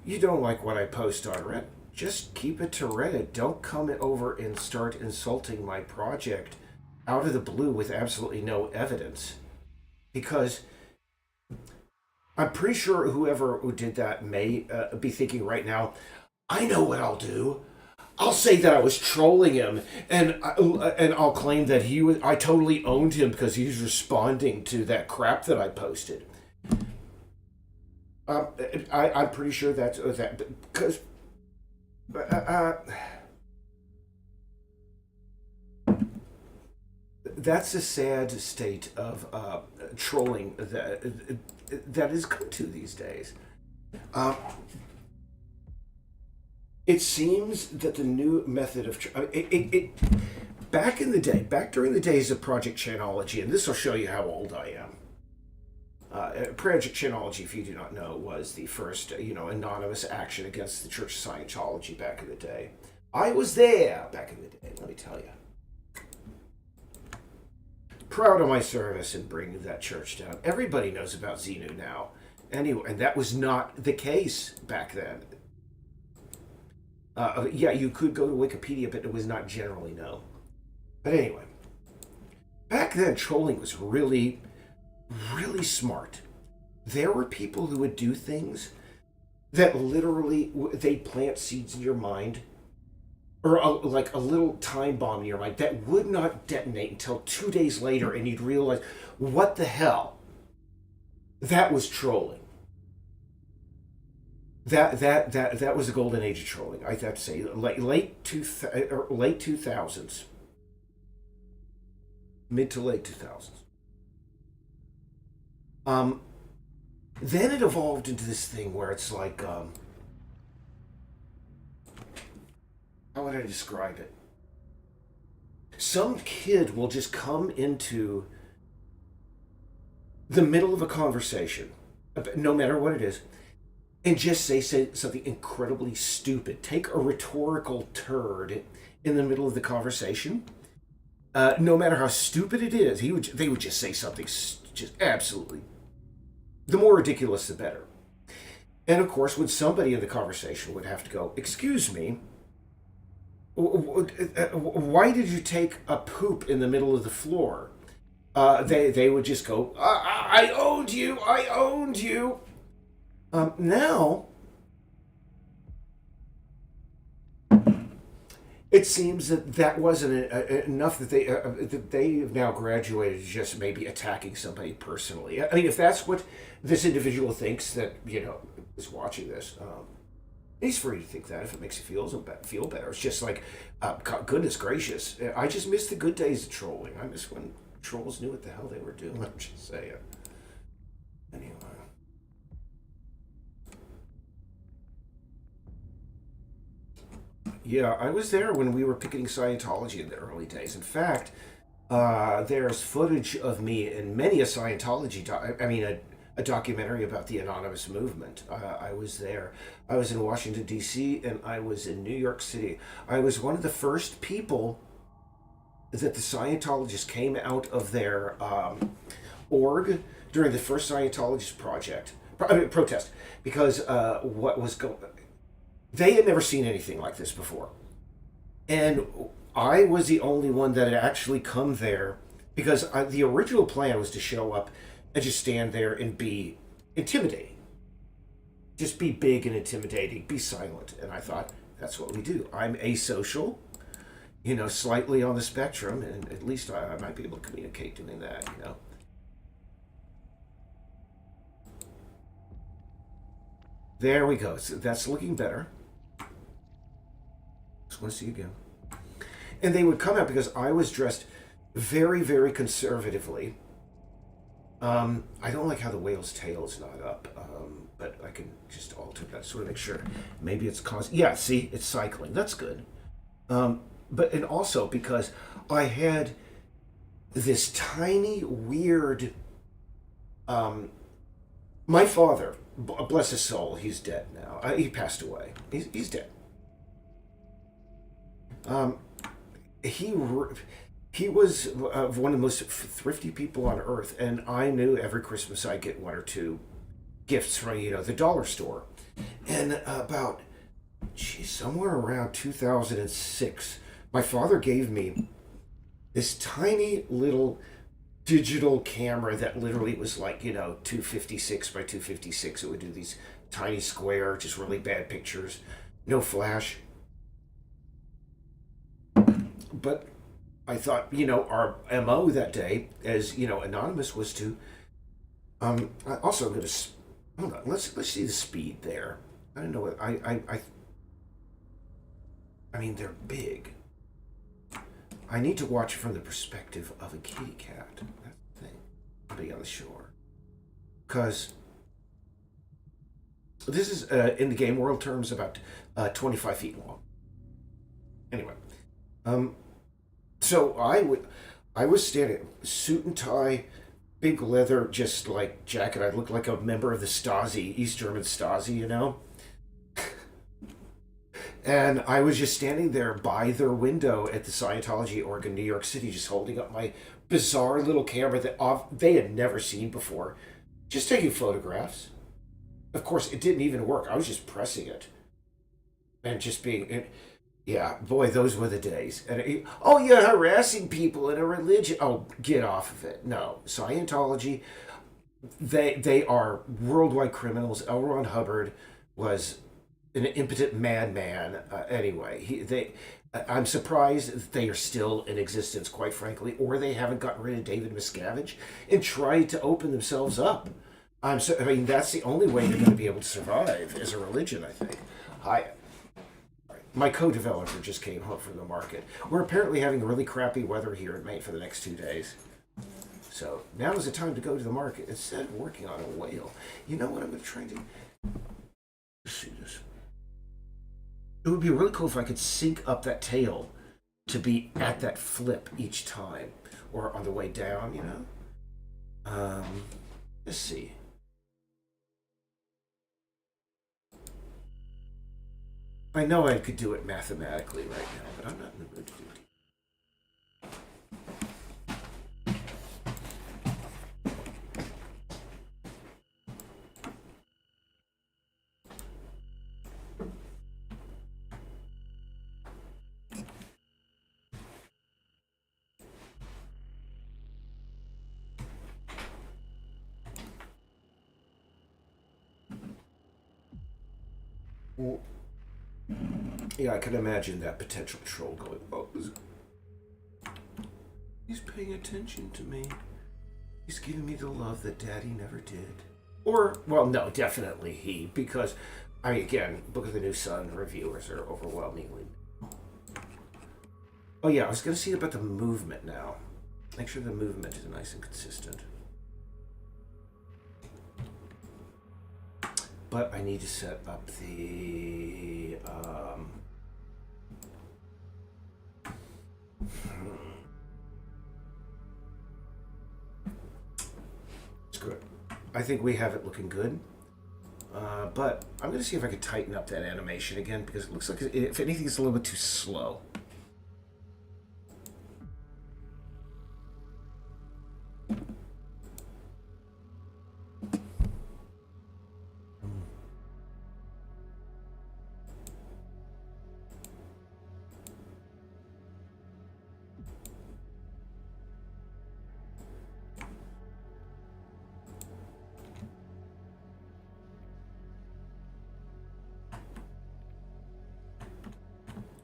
Speaker 2: You don't like what I post on Reddit? Just keep it to Reddit. Don't come over and start insulting my project out of the blue with absolutely no evidence. Because I'm pretty sure whoever who did that may be thinking right now, I know what I'll do. I'll say that I was trolling him, and I'll claim that I totally owned him because he was responding to that crap that I posted. I'm pretty sure that's that because. That's a sad state of trolling that is come to these days. It seems that the new method of back in the day, back during the days of Project Chanology, and this will show you how old I am. Project Chanology, if you do not know, was the first anonymous action against the Church of Scientology back in the day. I was there back in the day. Let me tell you. Proud of my service in bringing that church down. Everybody knows about Xenu now. Anyway, and that was not the case back then. You could go to Wikipedia, but it was not generally known. But anyway, back then, trolling was really, really smart. There were people who would do things that literally, they'd plant seeds in your mind, or like a little time bomb in your mind that would not detonate until 2 days later, and you'd realize, what the hell? That was trolling. That was the golden age of trolling. I have to say, late 2000s, mid to late 2000s. Then it evolved into this thing where it's like, how would I describe it? Some kid will just come into the middle of a conversation, no matter what it is, and just say something incredibly stupid. Take a rhetorical turd in the middle of the conversation. No matter how stupid it is, they would just say something just absolutely. The more ridiculous, the better. And of course, when somebody in the conversation would have to go, "Excuse me, why did you take a poop in the middle of the floor?" They would just go, I owned you. Now, it seems that wasn't enough that they have now graduated to just maybe attacking somebody personally. I mean, if that's what this individual thinks that is watching this, he's free to think that if it makes you feel better. It's just like, goodness gracious, I just miss the good days of trolling. I miss when trolls knew what the hell they were doing. I'm just saying. Anyway. Yeah, I was there when we were picketing Scientology in the early days. In fact, there's footage of me in many a Scientology, a documentary about the anonymous movement. I was there. I was in Washington, D.C., and I was in New York City. I was one of the first people that the Scientologists came out of their org during the first Scientologist protest, because what was going. They had never seen anything like this before, and I was the only one that had actually come there because the original plan was to show up and just stand there and be intimidating, just be big and intimidating, be silent. And I thought, that's what we do. I'm asocial, slightly on the spectrum, and at least I might be able to communicate doing that, There we go. So that's looking better. Just want to see again. And they would come out because I was dressed very, very conservatively. I don't like how the whale's tail is not up, but I can just alter that sort of make sure. Maybe it's yeah, see, it's cycling. That's good. But and also because I had this tiny, weird. My father, bless his soul, he's dead now. He passed away. He's dead. He he was one of the most thrifty people on earth, and I knew every Christmas I'd get one or two gifts from the dollar store. And about somewhere around 2006, my father gave me this tiny little digital camera that literally was like 256 by 256. It would do these tiny square, just really bad pictures, no flash. But I thought, our MO that day as, anonymous was to, also I'm going to, hold on, let's see the speed there. I don't know what, I mean, they're big. I need to watch from the perspective of a kitty cat. That's the thing. I'll be on the shore. Because this is, in the game world terms, about 25 feet long. Anyway. So I was standing, suit and tie, big leather, just like jacket. I looked like a member of the Stasi, East German Stasi, And I was just standing there by their window at the Scientology org in New York City, just holding up my bizarre little camera that they had never seen before, just taking photographs. Of course, it didn't even work. I was just pressing it and just being. Yeah, boy, those were the days. And you're harassing people in a religion. Oh, get off of it. No, Scientology, they are worldwide criminals. L. Ron Hubbard was an impotent madman. Anyway, I'm surprised that they are still in existence, quite frankly, or they haven't gotten rid of David Miscavige and tried to open themselves up. That's the only way they're going to be able to survive as a religion, I think. My co-developer just came home from the market. We're apparently having really crappy weather here in Maine for the next 2 days. So now is the time to go to the market instead of working on a whale. You know what I'm going to try to do? Let's see this. It would be really cool if I could sync up that tail to be at that flip each time. Or on the way down, Let's see. I know I could do it mathematically right now, but I'm not in the mood to do it. Well, yeah, I can imagine that potential troll going, oh, he's paying attention to me. He's giving me the love that Daddy never did. Or, well, no, definitely he, because, again, Book of the New Sun reviewers are overwhelmingly. Oh yeah, I was going to see about the movement now. Make sure the movement is nice and consistent. But I need to set up the, screw it. I think we have it looking good. But I'm going to see if I can tighten up that animation again, because it looks like, if anything, it's a little bit too slow.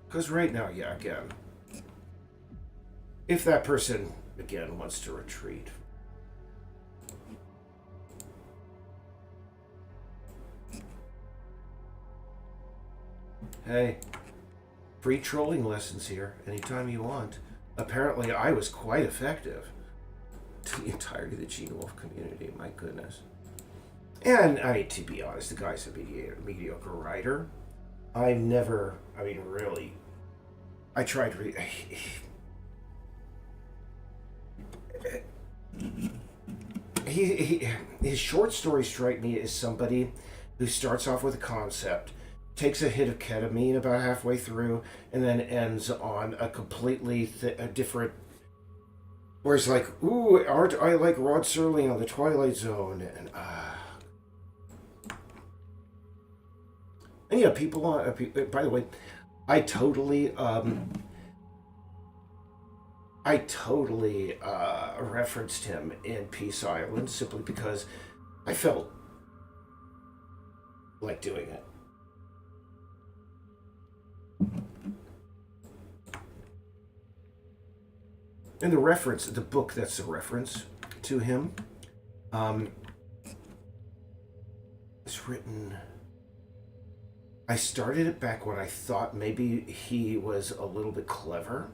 Speaker 2: Because right now, yeah, again, if that person, again, wants to retreat. Hey, free trolling lessons here anytime you want. Apparently, I was quite effective to the entirety of the Gene Wolfe community. My goodness. And I mean, to be honest, the guy's a mediocre writer. I've never, I mean, really, I tried to read. His short stories strike me as somebody who starts off with a concept, takes a hit of ketamine about halfway through, and then ends on a completely a different. Where it's like, ooh, aren't I like Rod Serling on the Twilight Zone? And yeah, people on. By the way, I totally, referenced him in Peace Island simply because I felt like doing it. And the reference, the book that's a reference to him, it's written. I started it back when I thought maybe he was a little bit clever.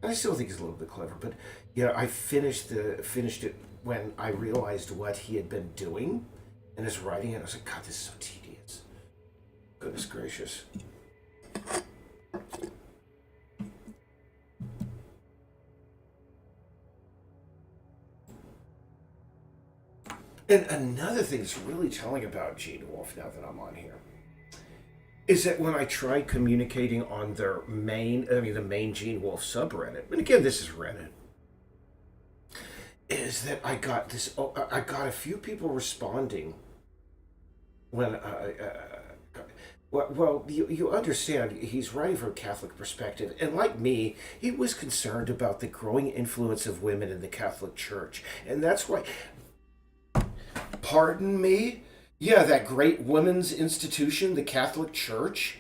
Speaker 2: I still think he's a little bit clever, but yeah, I finished it when I realized what he had been doing in his writing, and I was like, God, this is so tedious. Goodness gracious. And another thing that's really telling about Gene Wolfe, now that I'm on here, is that when I tried communicating on their the main Gene Wolfe subreddit, and again, this is Reddit, is that I got this. I got a few people responding when. Well, you understand, he's writing from a Catholic perspective, and like me, he was concerned about the growing influence of women in the Catholic Church, and that's why. Pardon me. Yeah, that great women's institution, the Catholic Church.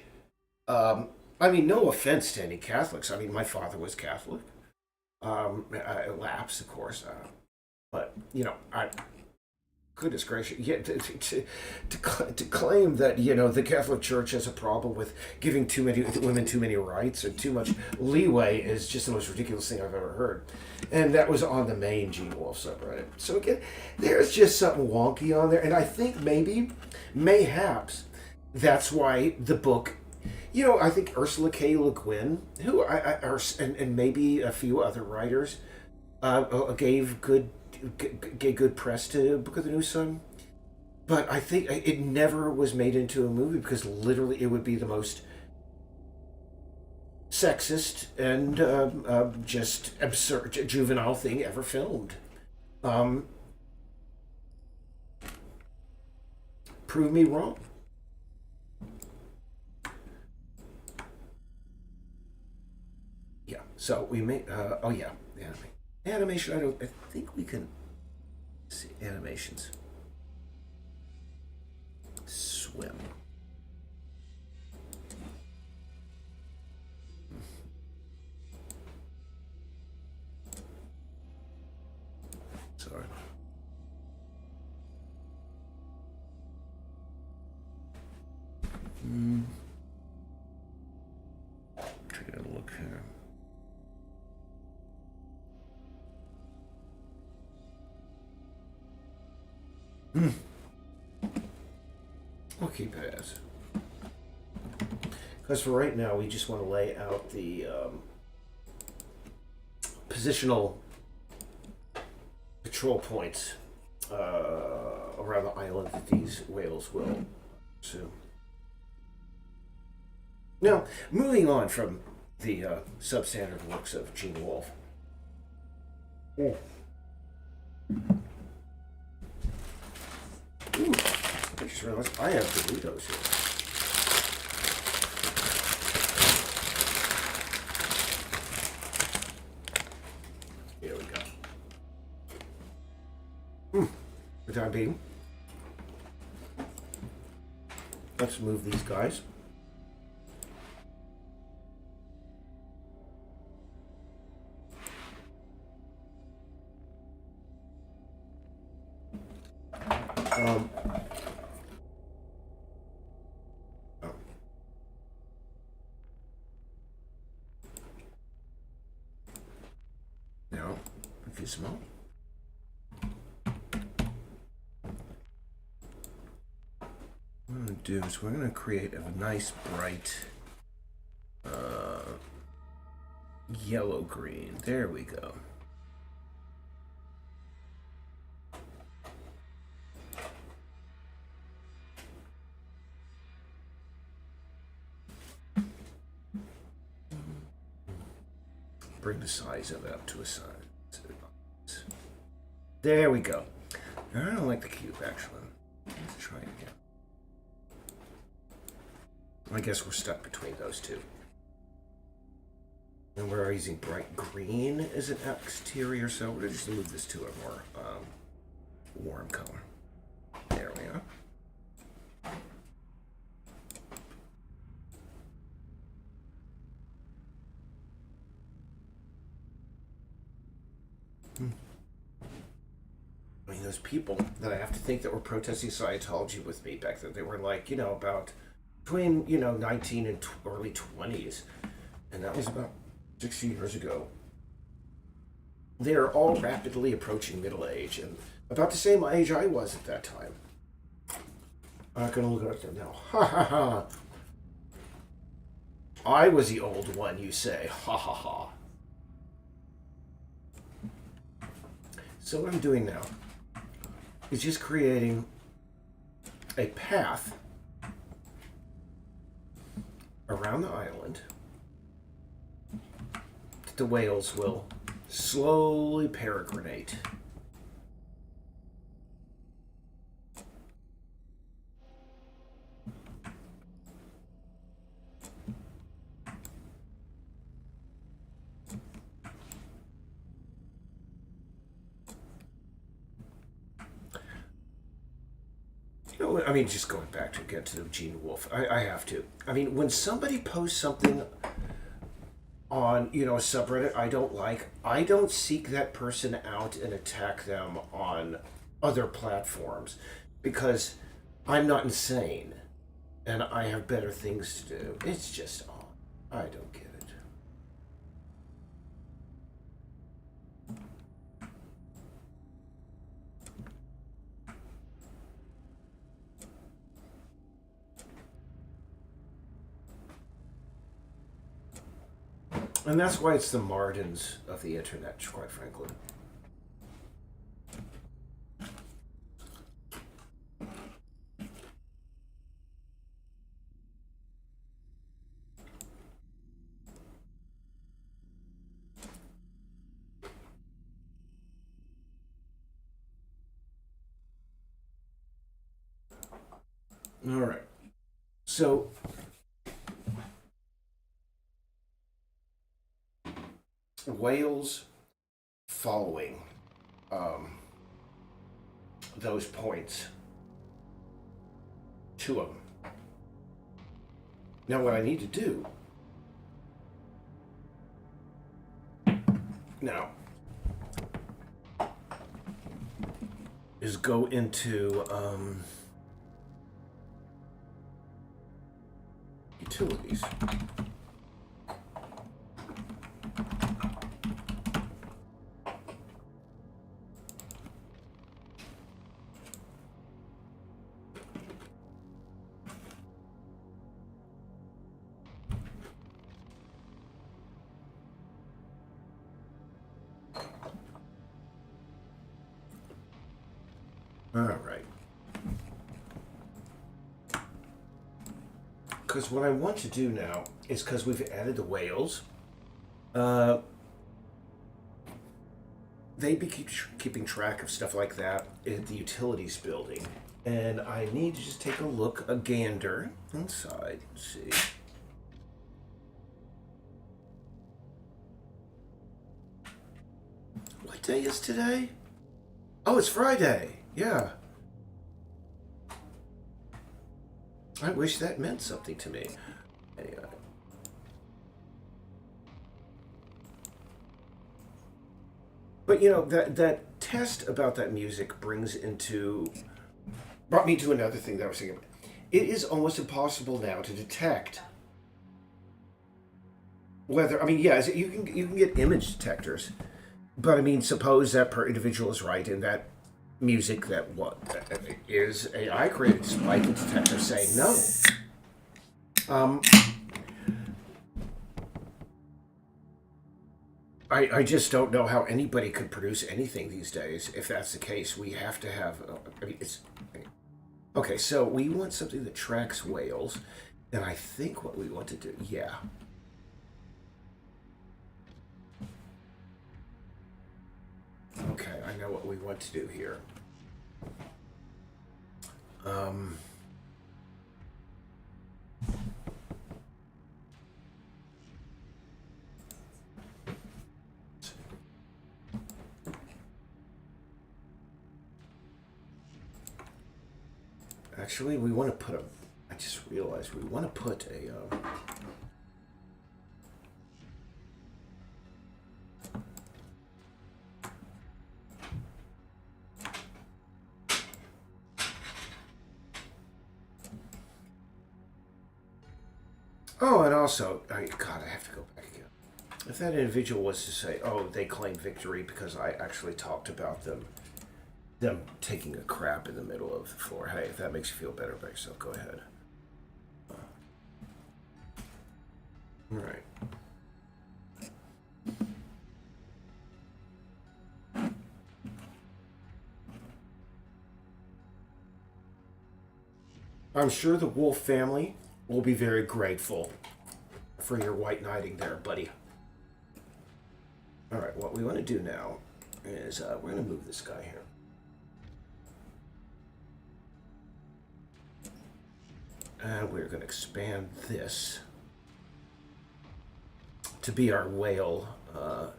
Speaker 2: I mean, no offense to any Catholics. I mean, my father was Catholic. Lapsed, of course. But, you know, goodness gracious. Yeah, to claim that, you know, the Catholic Church has a problem with giving too many women too many rights or too much leeway is just the most ridiculous thing I've ever heard. And that was on the main Gene Wolfe subreddit. So again, there's just something wonky on there. And I think mayhaps, that's why the book, you know, I think Ursula K. Le Guin, who and maybe a few other writers, gave good press to Book of the New Sun. But I think it never was made into a movie because literally it would be the most sexist and just absurd, juvenile thing ever filmed. Prove me wrong. Yeah. So we may. Oh yeah. Animation. I think we can see animations. Swim. Sorry. Take a look here. We'll keep it as. Because for right now, we just want to lay out the positional patrol points around the island that these whales will pursue. Now, moving on from the substandard works of Gene Wolfe. Ooh, I just realized I have Doritos here. Here we go. For the time being, let's move these guys. Vismo. What I'm going to do is we're going to create a nice bright yellow green. There we go. Bring the size of it up to a size. There we go. I don't like the cube actually. Let's try it again. I guess we're stuck between those two. And we're using bright green as an exterior, so we're just going to move this to a more warm color. There we are. I mean, those people that I have to think that were protesting Scientology with me back then, they were like, about between, 19 and early 20s. And that was about 60 years ago. They're all rapidly approaching middle age and about the same age I was at that time. I'm not going to look at them now. Ha ha ha. I was the old one, you say. Ha ha ha. So what I'm doing now is just creating a path around the island that the whales will slowly peregrinate. I mean, just going back to get to Gene Wolfe, I have to. I mean, when somebody posts something on, a subreddit I don't like, I don't seek that person out and attack them on other platforms because I'm not insane and I have better things to do. It's just, I don't get it. And that's why it's the Mardens of the internet, quite frankly. All right. So whales following those points, two of them. Now what I need to do now is go into utilities. All right. Because what I want to do now is, because we've added the whales, they be keeping track of stuff like that in the utilities building. And I need to just take a look, a gander inside, see. What day is today? Oh, it's Friday. Yeah. I wish that meant something to me. Anyway. But that test about that music brought me to another thing that I was thinking about. It is almost impossible now to detect whether, you can get image detectors, But I mean, suppose that per individual is right in that music that what is AI created, despite the detector saying no. I just don't know how anybody could produce anything these days. If that's the case, we have to have. I mean, it's okay. So we want something that tracks whales, and I think what we want to do, yeah. Okay, I know what we want to do here. Um, Actually, we want to put a. I just realized we want to put a. Oh, and also, God, I have to go back again. If that individual was to say, "Oh, they claimed victory because I actually talked about them taking a crap in the middle of the floor," hey, if that makes you feel better about yourself, go ahead. All right. I'm sure the Wolfe family will be very grateful for your white knighting there, buddy. All right, what we want to do now is we're going to move this guy here. And we're going to expand this to be our whale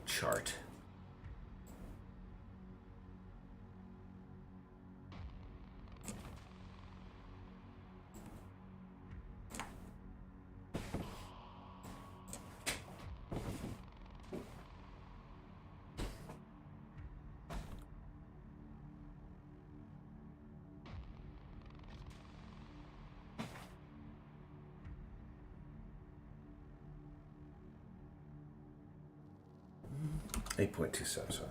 Speaker 2: chart. $8.27.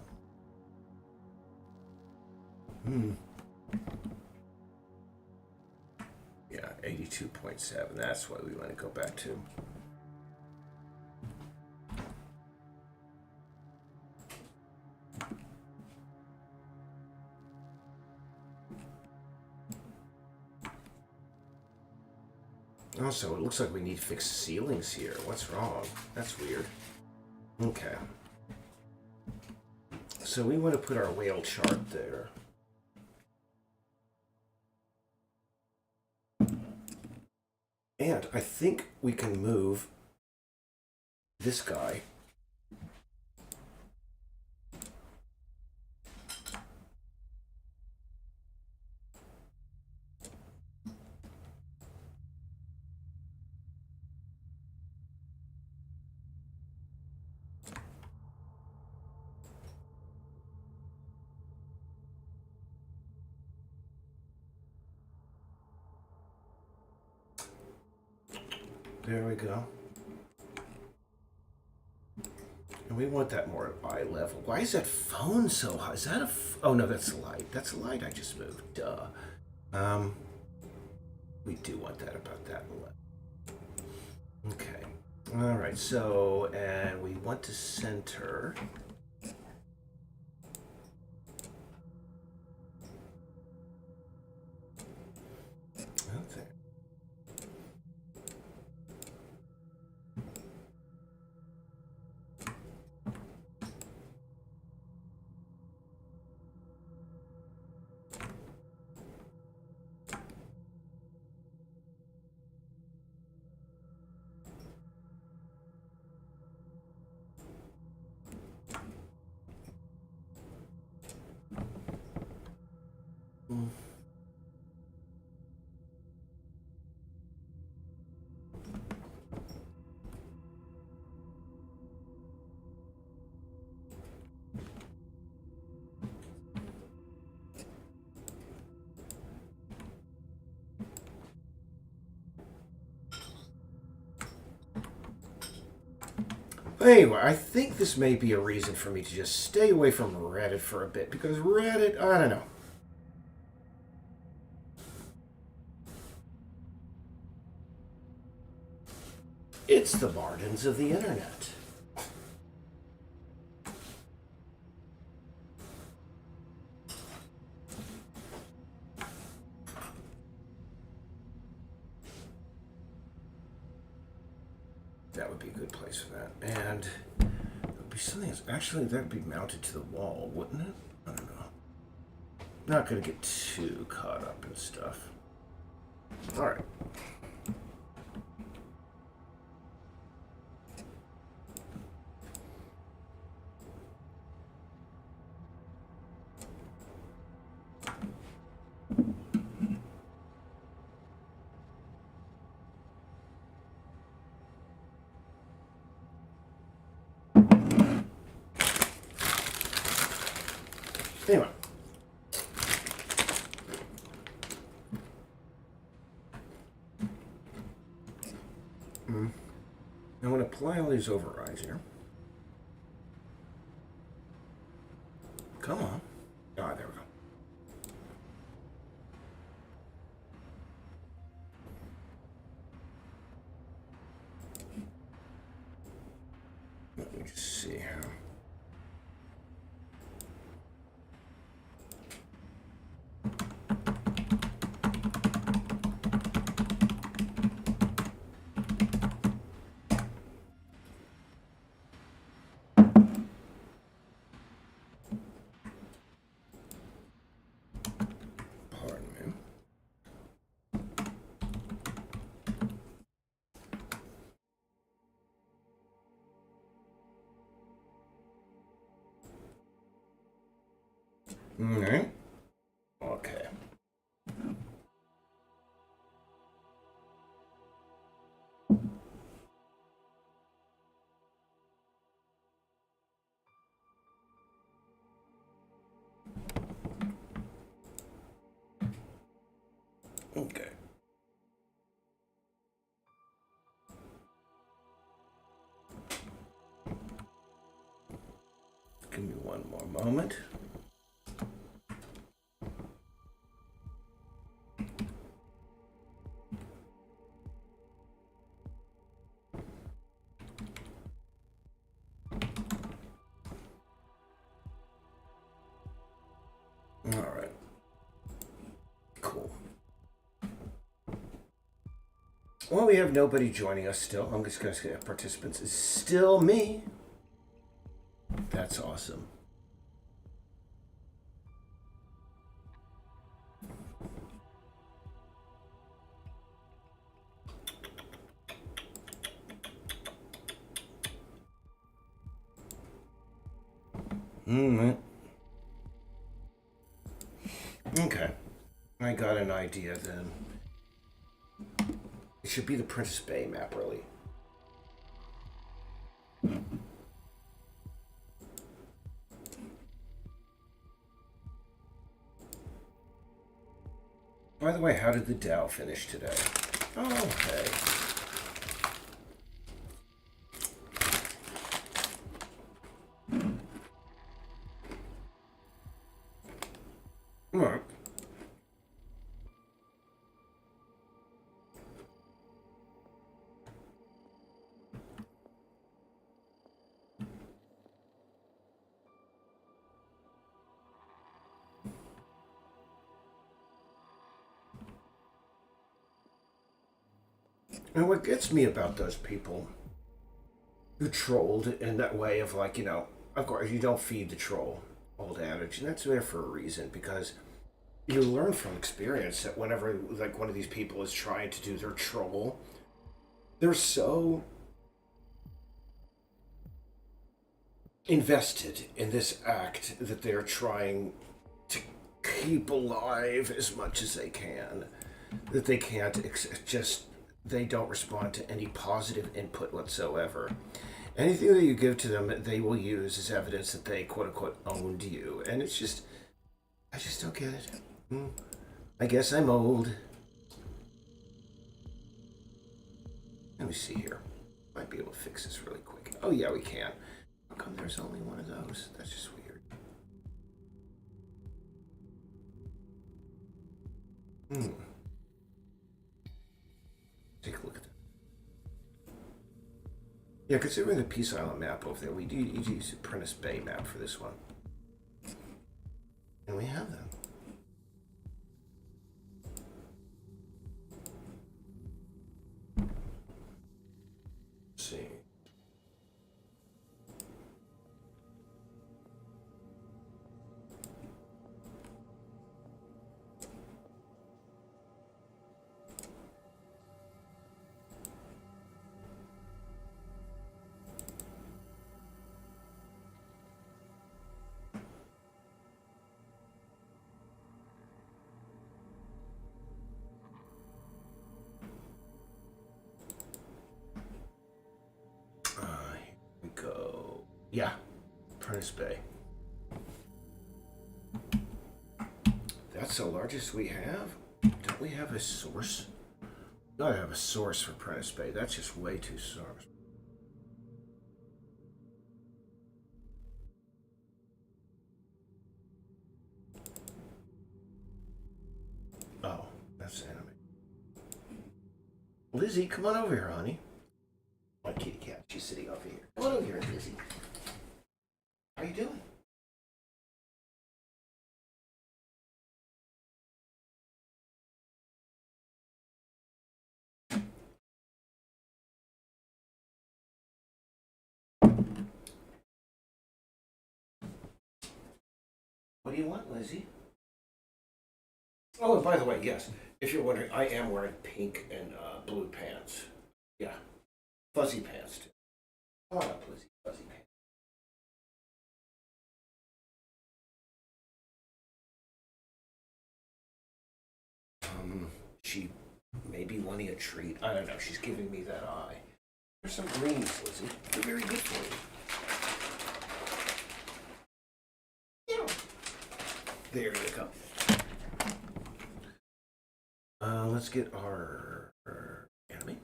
Speaker 2: Yeah, 82.7. That's what we want to go back to. Also, it looks like we need fixed ceilings here. What's wrong? That's weird. Okay. So we want to put our whale chart there. And I think we can move this guy. There we go. And we want that more at eye level. Why is that phone so high? Is that a... Oh, no, that's a light. That's a light I just moved. Duh. We do want that about that level. Okay. All right, so, and we want to center... Okay. Anyway, I think this may be a reason for me to just stay away from Reddit for a bit, because Reddit, I don't know. It's the Martins of the internet. That would be a good place for that. And it would be something else. Actually, that would be mounted to the wall, wouldn't it? I don't know. Not going to get too caught up in stuff. All right. Anyway. I'm going to apply all these overrides here. Come on. Ah, there we go. Let me just see how. Pardon me. All right. Okay. Okay. Give me one more moment. All right. Cool. Well, we have nobody joining us still. I'm just going to say participants is still me. That's awesome. Okay. I got an idea then. It should be the Princess Bay map, really. By the way, how did the Dow finish today? Oh, hey. All right. And what gets me about those people who trolled in that way of like, of course, you don't feed the troll, old adage, and that's there for a reason, because you learn from experience that whenever like one of these people is trying to do their troll, they're so invested in this act that they're trying to keep alive as much as they can, that they can't they don't respond to any positive input whatsoever. Anything that you give to them, they will use as evidence that they quote unquote owned you. And it's just, I just don't get it. I guess I'm old. Let me see here. Might be able to fix this really quick. Oh yeah, we can. How come there's only one of those? That's just weird. Take a look at that. Yeah, considering the Peace Island map over there, we do use a Prentice Bay map for this one. And we have them. Let's see. Here we go. Yeah, Prentice Bay. That's the largest we have. Don't we have a source? We gotta have a source for Prentice Bay. That's just way too source. Oh, that's anime. Lizzie, come on over here, honey. My kitty cat. She's sitting over here. Come on over here, Lizzie. How you doing? What do you want, Lizzie? Oh, and by the way, yes, if you're wondering, I am wearing pink and blue pants. Yeah, fuzzy pants too. Come on up, Lizzie. Fuzzy pants. She may be wanting a treat. I don't know. She's giving me that eye. There's some greens, Lizzie. They're very good for you. Yeah. There you go. Let's get our anime.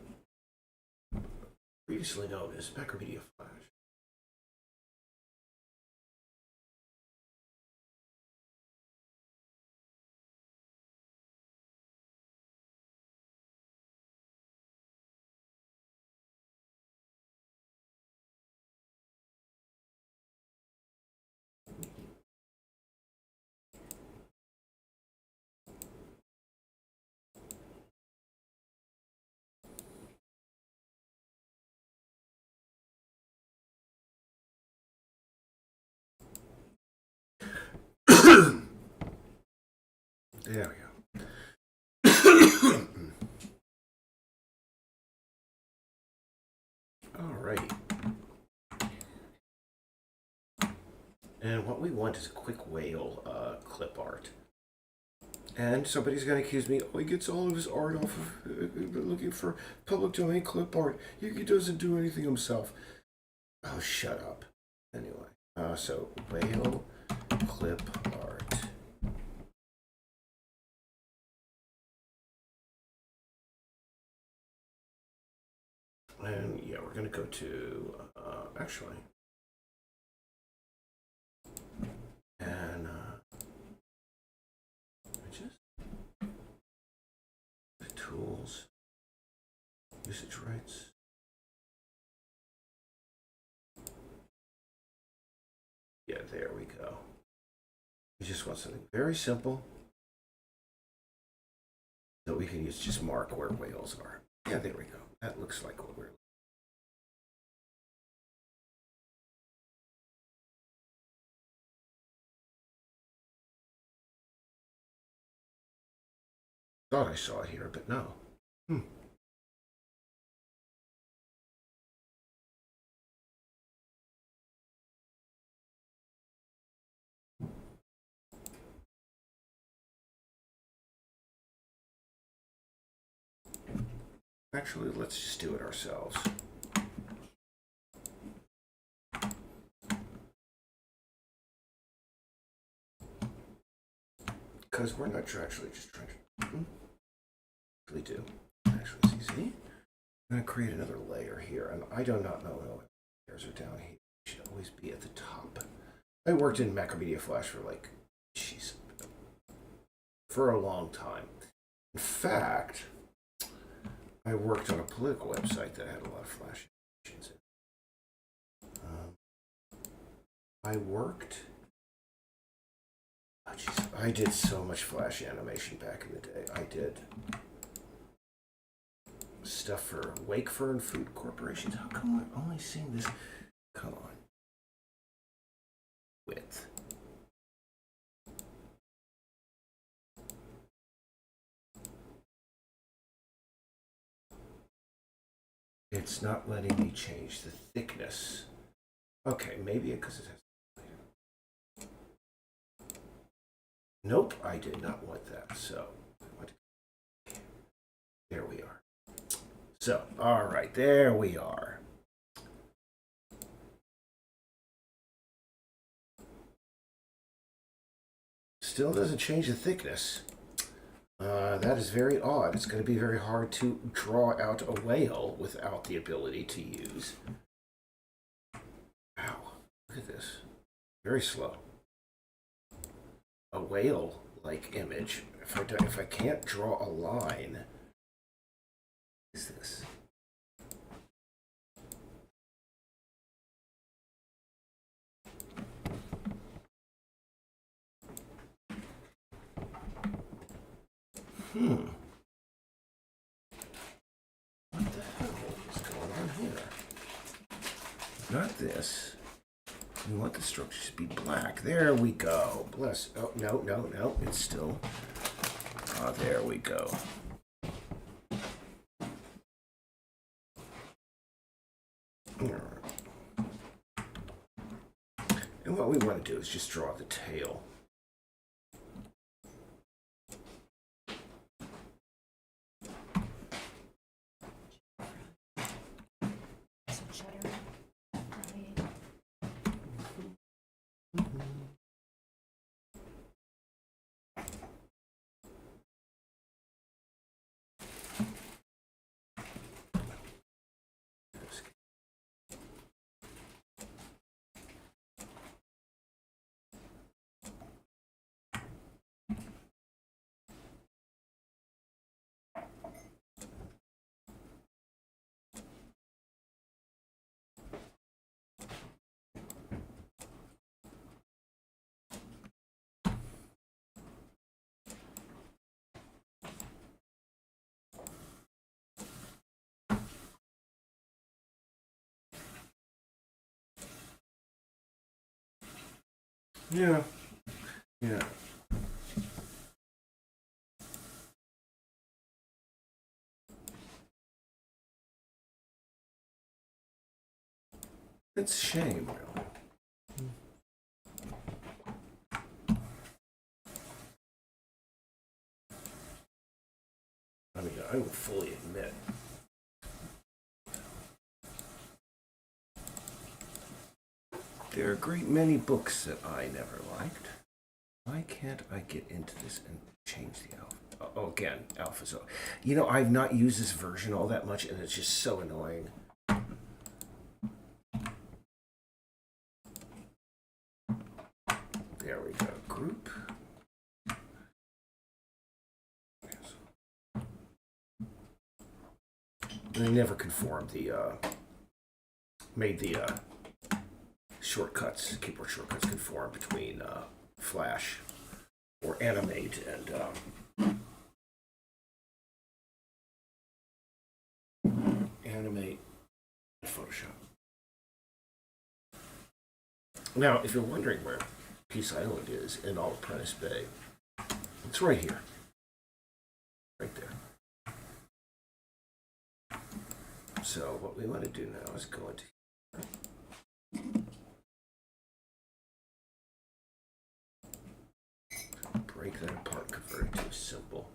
Speaker 2: Previously known as Macromedia Flash. There we go. Alrighty. And what we want is a quick whale clip art. And somebody's going to accuse me, oh, he gets all of his art off of looking for public domain clip art. He doesn't do anything himself. Oh, shut up. Anyway, so whale clip art. And yeah, we're going to go to, actually, and images, the tools, usage rights. Yeah, there we go. We just want something very simple that we can use, just mark where whales are. Yeah, there we go. That looks like what we're. Thought I saw it here, but no. Actually, let's just do it ourselves. Because we're not actually just trying to actually do. Actually, see, I'm going to create another layer here, and I do not know Theirs are down here. Should always be at the top. I worked in Macromedia Flash for for a long time. In fact, I worked on a political website that had a lot of Flash animations in it. I worked. Oh, geez, I did so much Flash animation back in the day. I did stuff for Wakefern Food Corporations. How come I'm only seeing this? Come on. Width. It's not letting me change the thickness. Okay, maybe because it has. Nope, I did not want that. So, there we are. So, all right, there we are. Still doesn't change the thickness. That is very odd. It's going to be very hard to draw out a whale without the ability to use. Ow, look at this. Very slow. A whale-like image. If I can't draw a line, what is this? What the hell is going on here? Not this. We want the structure to be black. There we go. Bless. Oh, no. It's still. Ah, there we go. And what we want to do is just draw the tail. Yeah. It's a shame, really. I mean, I will fully admit. There are a great many books that I never liked. Why can't I get into this and change the alpha? Oh, again, alpha. So, I've not used this version all that much, and it's just so annoying. There we go. Group. And I never conformed made the shortcuts, keyboard shortcuts conform between Flash or Animate and Animate and Photoshop. Now, if you're wondering where Peace Island is in All Apprentice Bay, it's right here. Right there. So what we want to do now is go into break that apart, convert it to a symbol.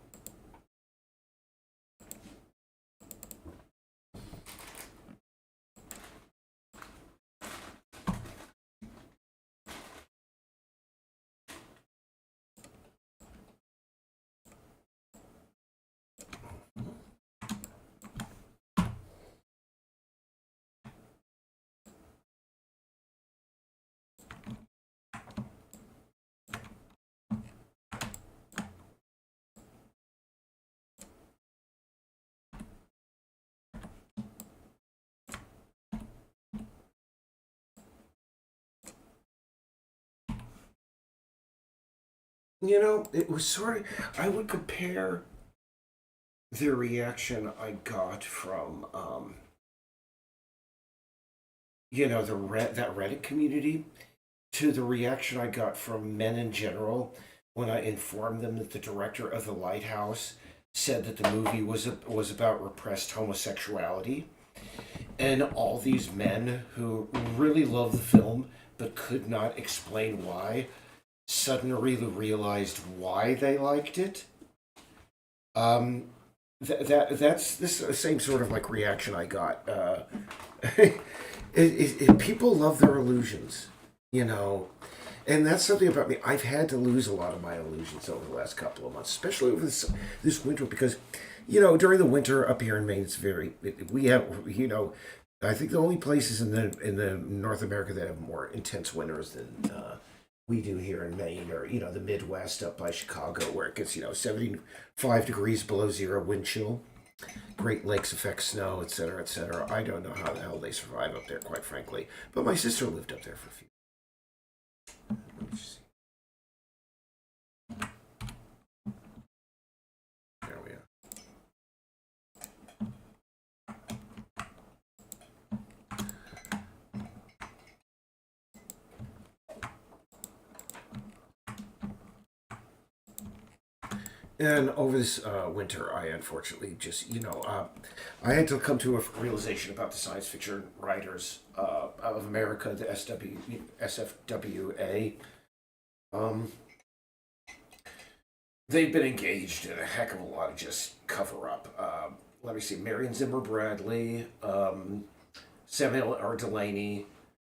Speaker 2: it was sort of, I would compare the reaction I got from, that Reddit community to the reaction I got from men in general when I informed them that the director of The Lighthouse said that the movie was about repressed homosexuality, and all these men who really loved the film but could not explain why suddenly realized why they liked it. Um, that's this same sort of like reaction I got. People love their illusions, you know, and that's something about me. I've had to lose a lot of my illusions over the last couple of months, especially over this winter, because during the winter up here in Maine, we have I think the only places in the North America that have more intense winters than we do here in Maine, or the Midwest up by Chicago, where it gets 75 degrees below zero wind chill, Great Lakes effect snow, etc., etc. I don't know how the hell they survive up there, quite frankly. But my sister lived up there for a few. Let me see. There we are. And over this winter, I unfortunately just, I had to come to a realization about the science fiction writers of America, the SFWA. Um, they've been engaged in a heck of a lot of just cover up. Let me see, Marion Zimmer Bradley, Samuel R. Delaney,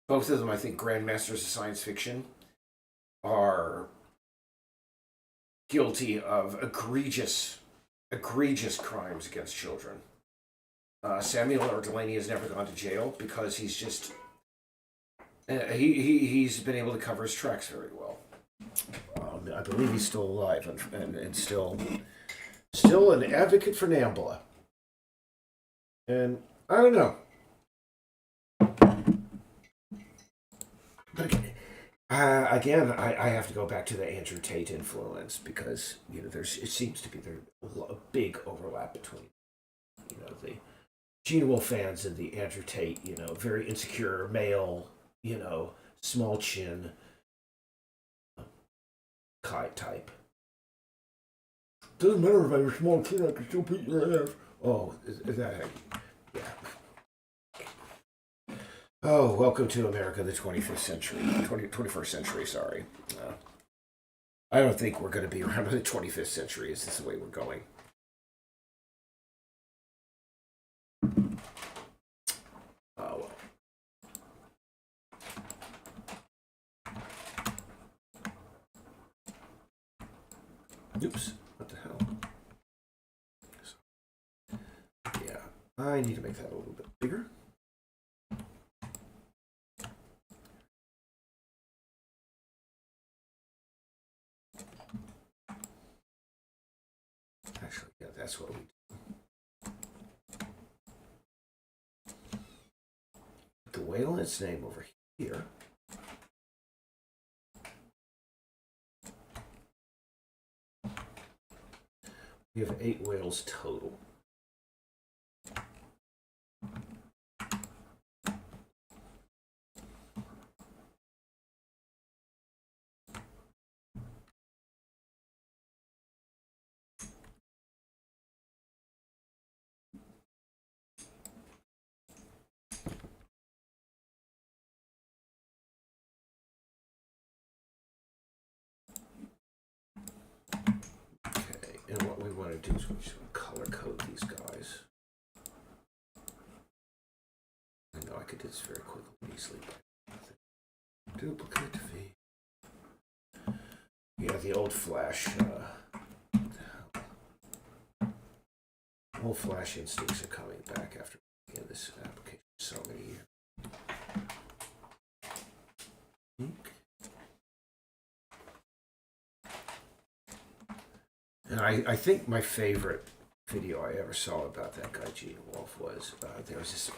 Speaker 2: both of them, I think, grandmasters of science fiction, are guilty of egregious crimes against children. Samuel R. Delaney has never gone to jail because he's just he's been able to cover his tracks very well. I believe he's still alive and still an advocate for NAMBLA. And I don't know. But again, I have to go back to the Andrew Tate influence, because it seems to be a big overlap between the Gene Wolfe fans and the Andrew Tate, very insecure male, small chin type. Doesn't matter if I have a small chin, I can still beat your ass. Oh, is that yeah. Oh, welcome to America, the 25th century. 21st century, sorry. I don't think we're going to be around in the 25th century. Is this the way we're going? Oh, well. Oops, what the hell? Yeah, I need to make that a little bit bigger. Actually, yeah, that's what we do. Put the whale in its name over here. We have 8 whales total. And what we want to do is we just want to color code these guys. I know I could do this very quickly and easily, but duplicate V. Yeah, the old Flash. Old Flash instincts are coming back after this application so many years. And I think my favorite video I ever saw about that guy, Gene Wolfe, was there was this.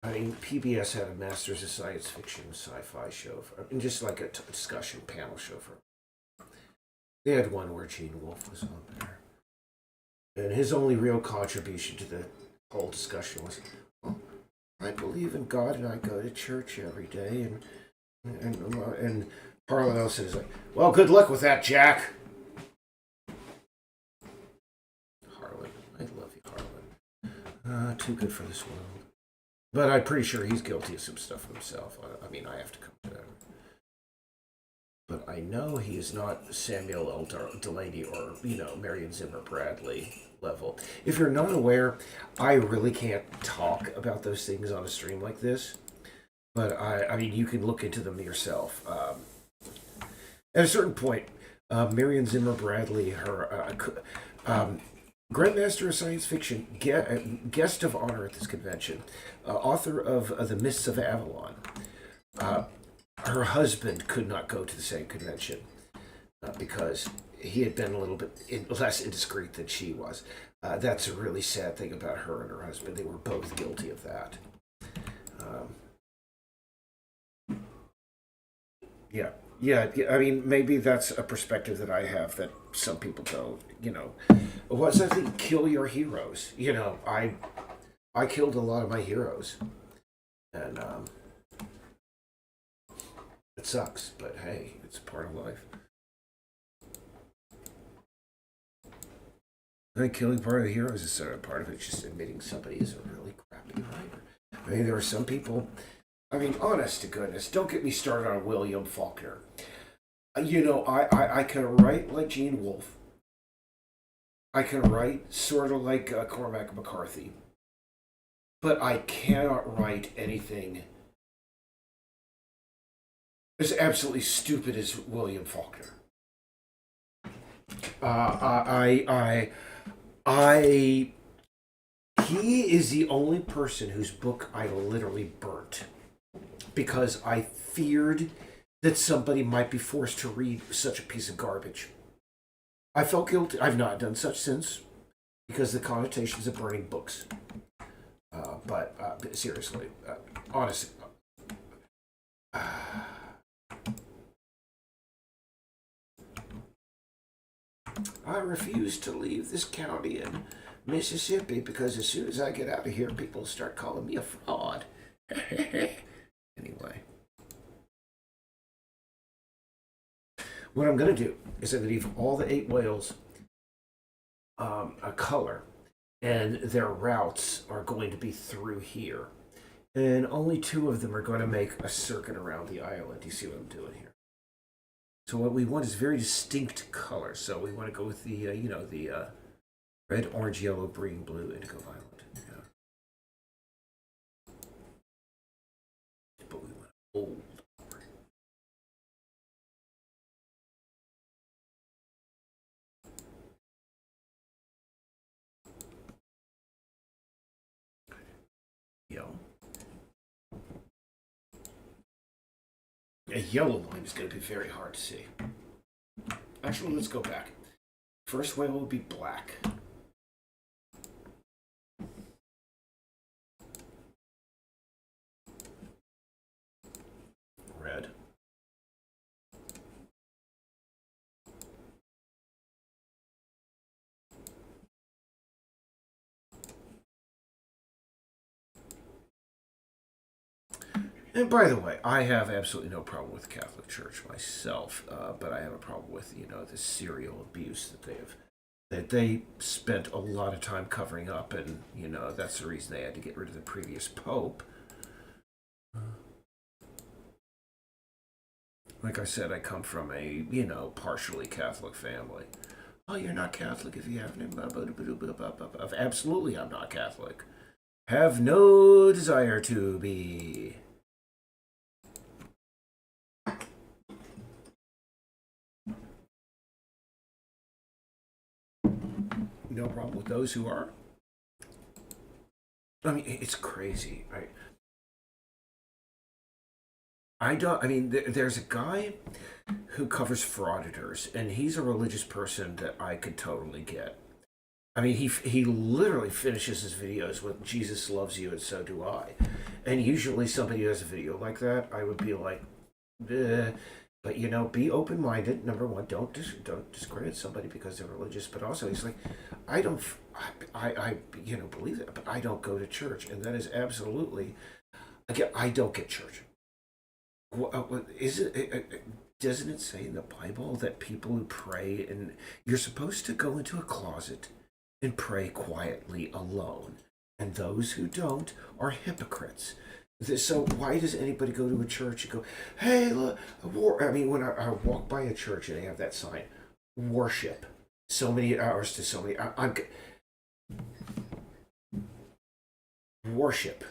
Speaker 2: I mean, PBS had a Masters of Science Fiction sci-fi show, and just like a discussion panel show for. They had one where Gene Wolfe was on there. And his only real contribution to the whole discussion was, well, I believe in God and I go to church every day. And Harlan Ellison is like, well, good luck with that, Jack. Harlan. I love you, Harlan. Too good for this world. But I'm pretty sure he's guilty of some stuff himself. I mean, I have to come to that. But I know he is not Samuel L. Delaney or, Marion Zimmer Bradley level. If you're not aware, I really can't talk about those things on a stream like this. But I mean, you can look into them yourself. At a certain point, Marion Zimmer Bradley, her Grandmaster of Science Fiction, guest of honor at this convention, author of The Mists of Avalon. Her husband could not go to the same convention because he had been a little bit less indiscreet than she was. That's a really sad thing about her and her husband. They were both guilty of that. Yeah. I mean, maybe that's a perspective that I have that some people don't. What's that thing? Kill your heroes. I killed a lot of my heroes, and it sucks. But hey, it's part of life. I think killing part of the heroes is sort of part of it. Just admitting somebody is a really crappy writer. I mean, there are some people. I mean, honest to goodness, don't get me started on William Faulkner. I can write like Gene Wolfe. I can write sort of like Cormac McCarthy. But I cannot write anything as absolutely stupid as William Faulkner. He is the only person whose book I literally burnt because I feared that somebody might be forced to read such a piece of garbage. I felt guilty. I've not done such since because the connotations of burning books. But seriously, honestly, I refuse to leave this county in Mississippi because as soon as I get out of here, people start calling me a fraud. Anyway. What I'm going to do is I'm going to leave all the 8 whales a color, and their routes are going to be through here. And only 2 of them are going to make a circuit around the island. You see what I'm doing here? So what we want is very distinct color. So we want to go with the, the red, orange, yellow, green, blue, indigo, violet. Yeah. But we want old. A yellow line is going to be very hard to see. Actually, let's go back. First whale will be black. Red. And by the way, I have absolutely no problem with the Catholic Church myself, but I have a problem with, the serial abuse that they spent a lot of time covering up, and, that's the reason they had to get rid of the previous pope. Like I said, I come from a, partially Catholic family. Oh, you're not Catholic if you haven't. Absolutely, I'm not Catholic. Have no desire to be. No problem with those who are. I mean, it's crazy. There's a guy who covers frauditors, and he's a religious person that I could totally get. I mean, he literally finishes his videos with "Jesus loves you and so do I," and usually somebody who has a video like that, I would be like, eh. But you know, be open minded. Number one, don't discredit somebody because they're religious. But also, he's like, I don't, I you know, believe it, but I don't go to church, and that is absolutely, again, I don't get church. Is it? Doesn't it say in the Bible that people who pray and you're supposed to go into a closet and pray quietly alone, and those who don't are hypocrites. So why does anybody go to a church and go, hey, look, I mean, when I walk by a church and they have that sign, worship, so many hours to so many, worship.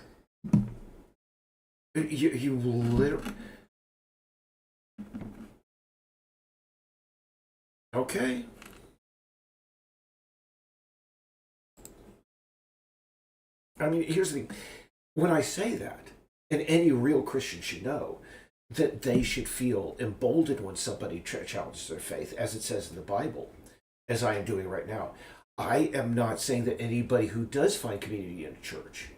Speaker 2: You literally, okay. I mean, here's the thing. When I say that, and any real Christian should know that they should feel emboldened when somebody challenges their faith, as it says in the Bible, as I am doing right now. I am not saying that anybody who does find community in a church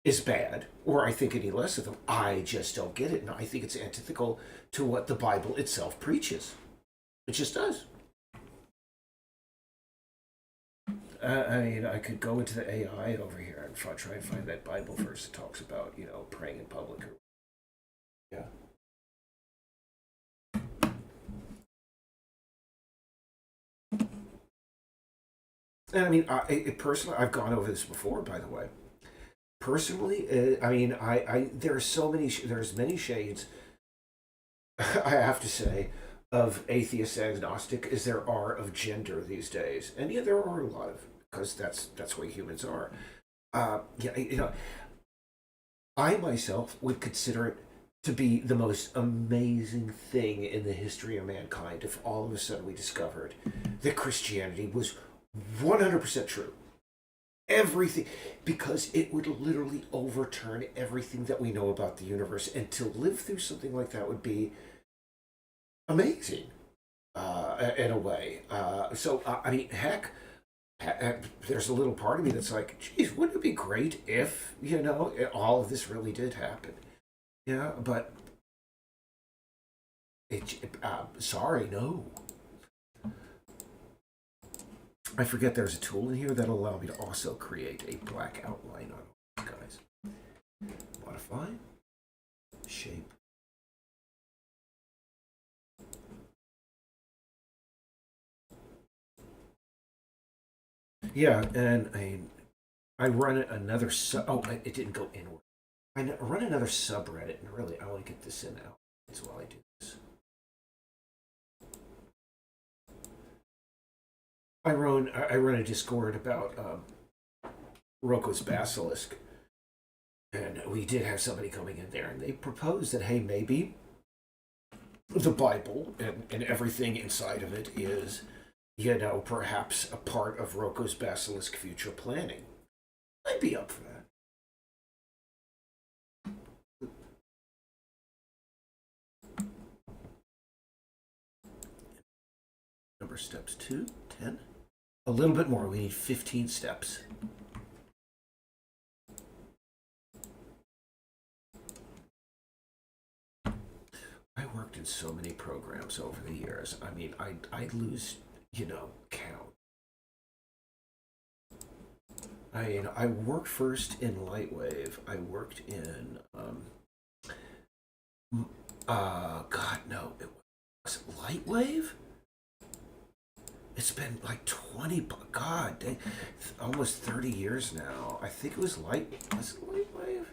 Speaker 2: is bad, or I think any less of them. I just don't get it, and I think it's antithetical to what the Bible itself preaches. It just does. I mean, I could go into the AI over here and try and find that Bible verse that talks about, you know, praying in public. Yeah. And I mean, personally, I've gone over this before, by the way. Personally, I mean, there are so many, there's many shades, I have to say, of atheist agnostic as there are of gender these days. And yeah, there are a lot of, because that's the way humans are. Yeah, you know, I myself would consider it to be the most amazing thing in the history of mankind if all of a sudden we discovered that Christianity was 100% true. Everything, because it would literally overturn everything that we know about the universe, and to live through something like that would be amazing, in a way. I mean, heck, there's a little part of me that's like, geez, wouldn't it be great if, you know, all of this really did happen? Yeah, but sorry, no. I forget there's a tool in here that'll allow me to also create a black outline on all these guys. Modify, shape. Yeah, and I run another it didn't go inward. I run another subreddit, and really, I want to get this in now. That's while I do this. I run a Discord about Roko's Basilisk, and we did have somebody coming in there, and they proposed that, hey, maybe the Bible and everything inside of it is, you know, perhaps a part of Roko's Basilisk future planning. I'd be up for that. Number steps 2, 10. A little bit more. We need 15 steps. I worked in so many programs over the years. I mean, I'd lose, you know, count. I worked first in Lightwave. I worked in God no, it was Lightwave. It's been like 20, God, almost 30 years now. I think it was was it Lightwave?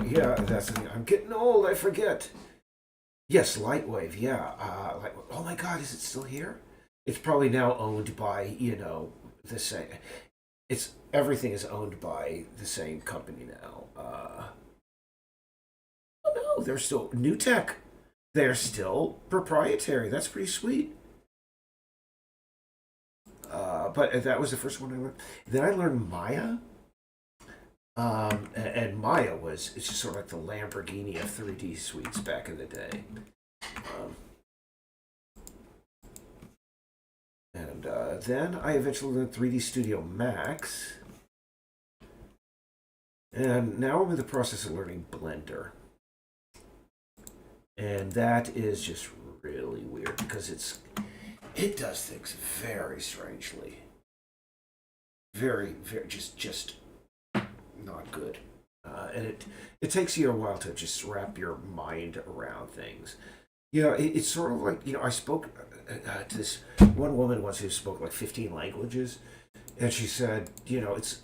Speaker 2: Yeah, that's the thing. I'm getting old. I forget. Yes, Lightwave. Yeah. Oh my God, is it still here? It's probably now owned by, you know, the same. It's everything is owned by the same company now. Oh no, they're still New Tech. They're still proprietary. That's pretty sweet. But that was the first one I learned. Then I learned Maya. And Maya was, it's just sort of like the Lamborghini of 3D suites back in the day. And then I eventually learned 3D Studio Max. And now I'm in the process of learning Blender. And that is just really weird because it does things very strangely. Very just not good. And it takes you a while to just wrap your mind around things. It's sort of like, I spoke to this one woman once who spoke like 15 languages, and she said, it's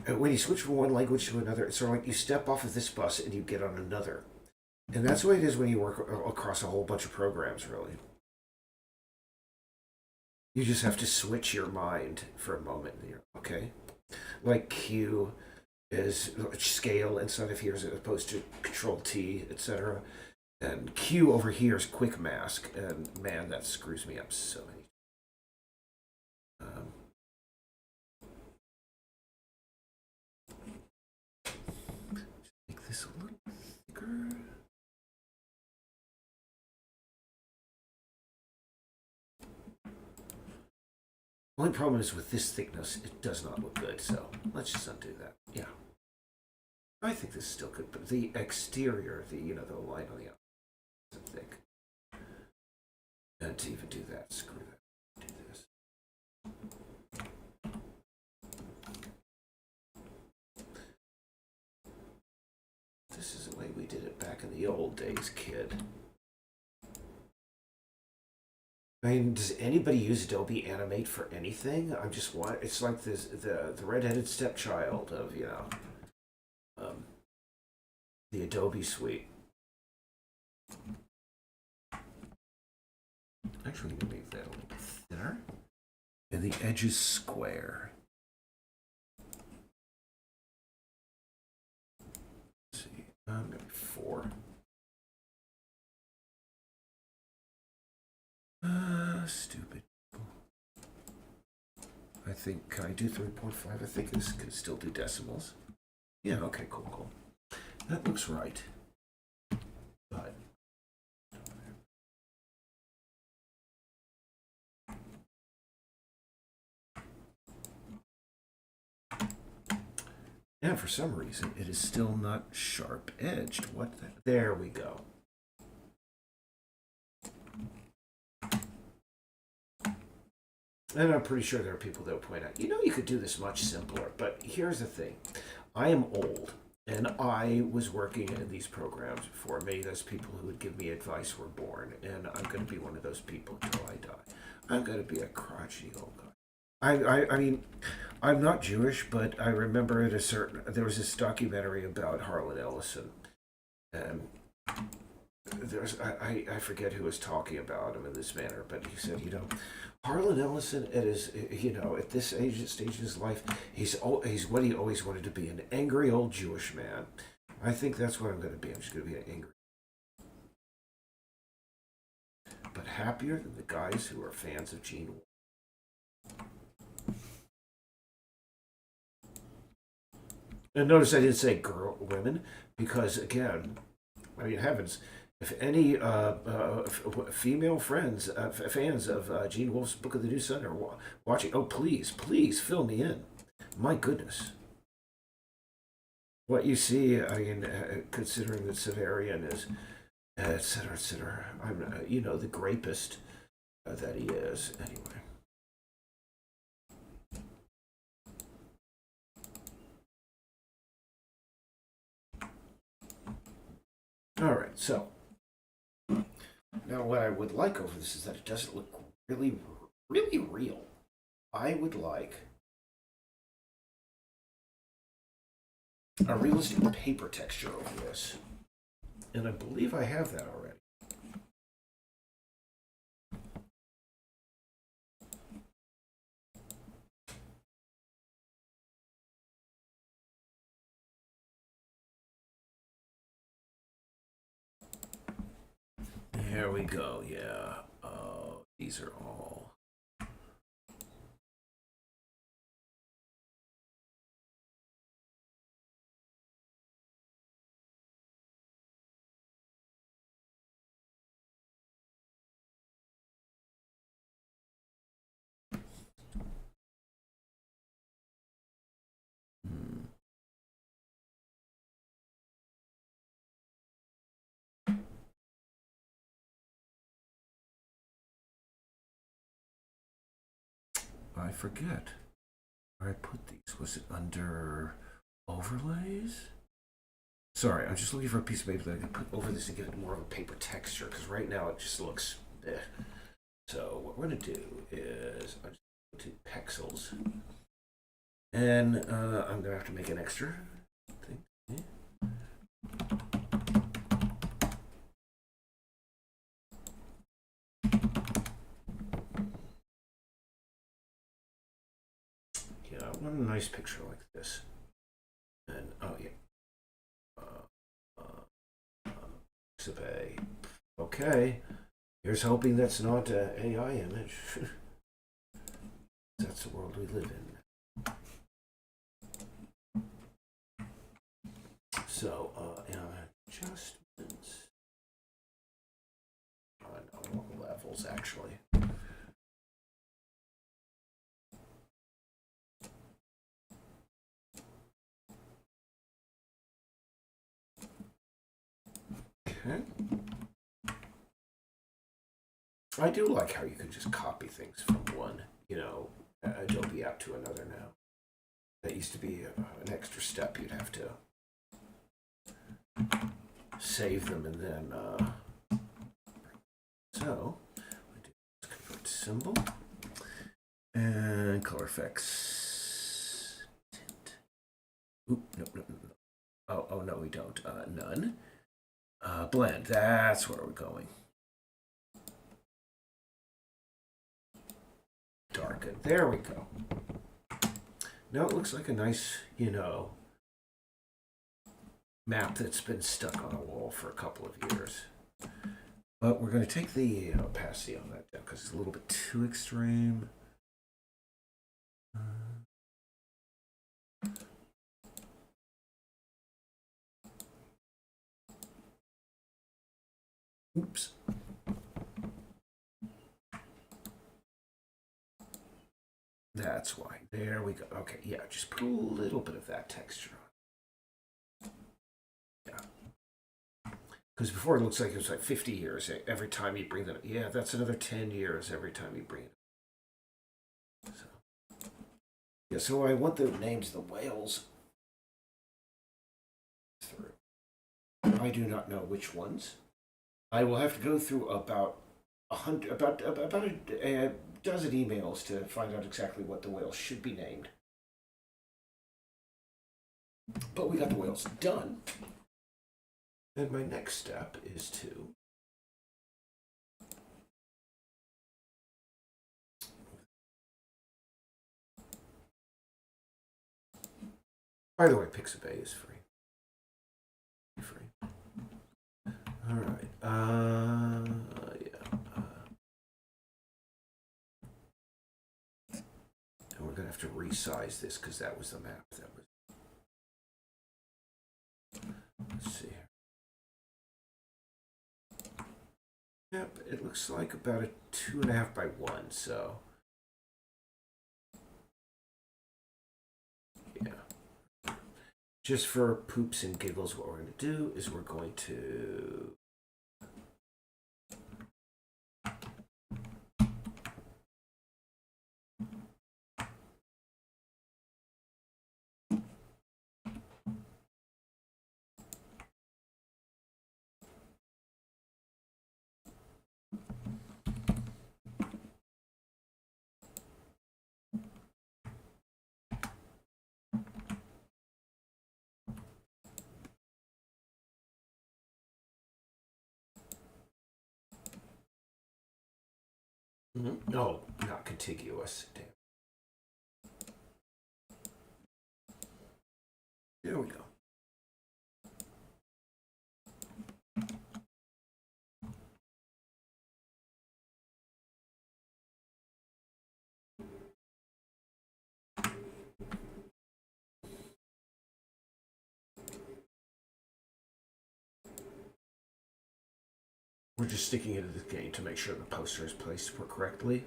Speaker 2: when you switch from one language to another, it's sort of like you step off of this bus and you get on another. And that's the way it is when you work across a whole bunch of programs, really. You just have to switch your mind for a moment. Okay? Like Q is scale inside of here as opposed to Control T, etc. And Q over here is quick mask, and man, that screws me up so many. Make this a little thicker. Only problem is with this thickness, it does not look good. So let's just undo that. Yeah, I think this is still good, but the exterior, the line on the outside, isn't thick. And to even do that, screw that. Do this. This is the way we did it back in the old days, kid. I mean, does anybody use Adobe Animate for anything? I'm just want. It's like this the redheaded stepchild of the Adobe suite. Actually, I'm gonna make that a little bit thinner, and the edge is square. Let's see, maybe 4. Stupid. I think, can I do 3.5? I think this could still do decimals. Yeah, okay, cool. That looks right. But and for some reason, it is still not sharp edged. What the? There we go. And I'm pretty sure there are people that will point out, you could do this much simpler. But here's the thing. I am old, and I was working in these programs before many of those people who would give me advice were born, and I'm going to be one of those people until I die. I'm going to be a crotchety old guy. I mean, I'm not Jewish, but I remember there was this documentary about Harlan Ellison, and I forget who was talking about him in this manner, but he said, Harlan Ellison at this stage in his life, he's what he always wanted to be, an angry old Jewish man. I think that's what I'm going to be. I'm just going to be an angry, but happier than the guys who are fans of Gene Wolfe. And notice I didn't say women, because again, I mean, heavens, if any female fans of Gene Wolfe's Book of the New Sun are watching, oh, please fill me in. My goodness. What you see, I mean, considering that Severian is, etc. I'm, the grapist that he is, anyway. All right, so now what I would like over this is that it doesn't look really, really real. I would like a realistic paper texture over this, and I believe I have that already. There we go, yeah. These are all. forget where I put these. Was it under overlays? Sorry, I'm just looking for a piece of paper that I can put over this and give it more of a paper texture, because right now it just looks eh. So what we're going to do is I'm just going to pixels, and I'm going to have to make an extra thing. Yeah, I want a nice picture like this. And oh yeah, Exhibit. Okay, here's hoping that's not an AI image. That's the world we live in. So, adjustments. No, levels actually. Okay. I do like how you can just copy things from one, Adobe app to another now. That used to be an extra step. You'd have to save them and then. So, let's convert symbol and color effects. Tint. Oop, no. Oh, no, we don't. None. Blend. That's where we're going. Darken. There we go. Now it looks like a nice, map that's been stuck on a wall for a couple of years. But we're going to take the opacity on that down because it's a little bit too extreme. Oops. That's why. There we go. Okay, yeah, just put a little bit of that texture on. Yeah. Because before it looks like it was like 50 years every time you bring that up. Yeah, that's another 10 years every time you bring it up. So, yeah, so I want the names of the whales through. I do not know which ones. I will have to go through about a dozen emails to find out exactly what the whales should be named. But we got the whales done. And my next step is to by the way, Pixabay is free. All right. Yeah. And we're gonna have to resize this because that was the map that was. Let's see. Yep, it looks like about a 2.5 by 1. So. Yeah. Just for poops and giggles, what we're going to do is we're going to no, not contiguous. Damn. There we go. We're just sticking it in the game to make sure the poster is placed correctly.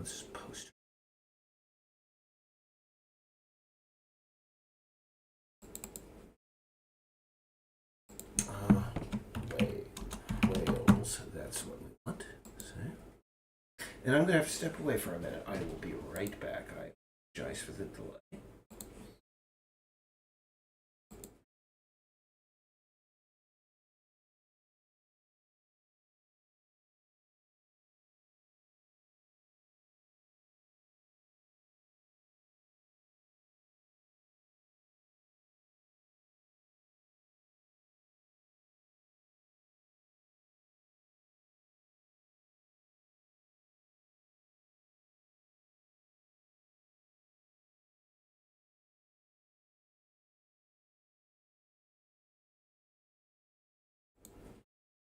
Speaker 2: This is poster. Whales, that's what we want. See? And I'm going to have to step away for a minute. I will be right back. I apologize for the delay.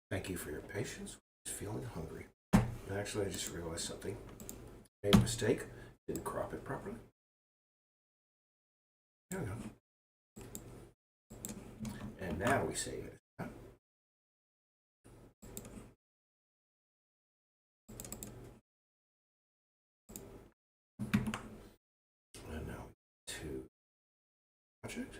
Speaker 2: Thank you for your patience. I was feeling hungry. Actually, I just realized something. Made a mistake. Didn't crop it properly. There we go. And now we save it. And now to project.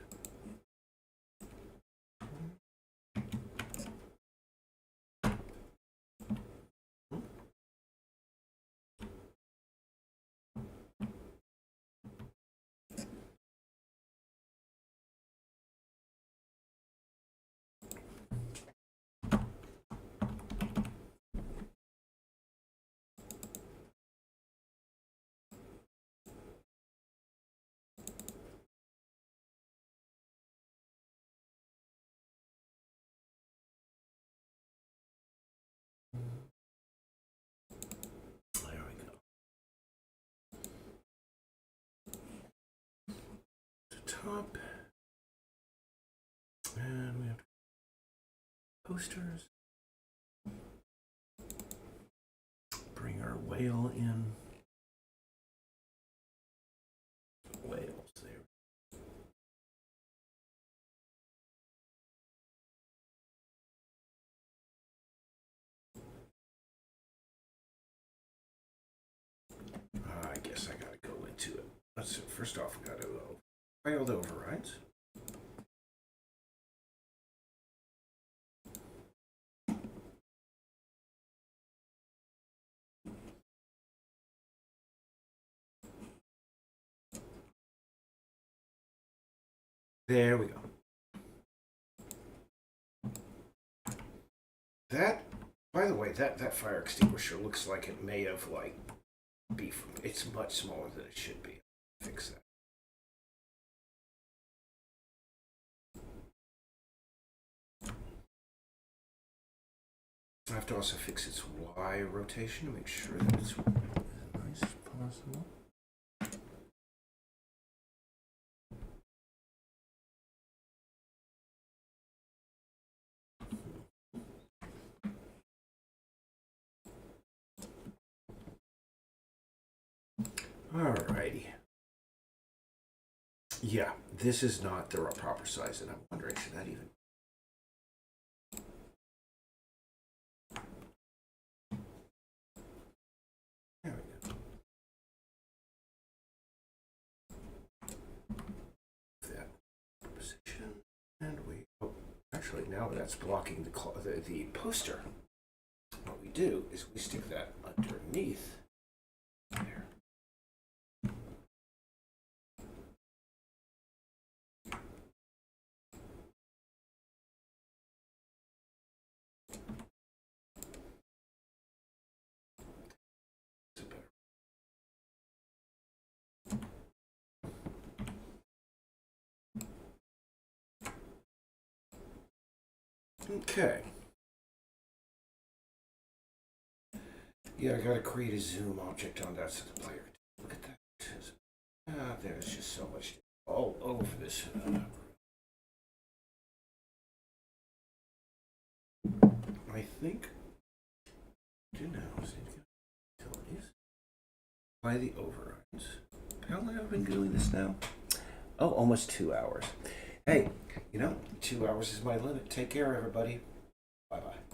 Speaker 2: There we go. To top. And we have posters. Bring our whale in. Whales there. I guess I gotta go into it. Let's first off, we gotta failed overrides. There we go. That, by the way, that fire extinguisher looks like it may have like beef. It's much smaller than it should be. Fix that. I have to also fix its Y rotation to make sure that it's as nice as possible. Alrighty. Yeah, this is not the proper size, and I'm wondering, should that even... There we go. That position, and we... Oh, actually, now that's blocking the poster. What we do is we stick that underneath there. Okay. Yeah, I gotta create a zoom object on that so the player can look at that. There's just so much all over this. I think do now is utilities. By the overrides. How long have I been doing this now? Oh, almost 2 hours. Hey, 2 hours is my limit. Take care, everybody. Bye-bye.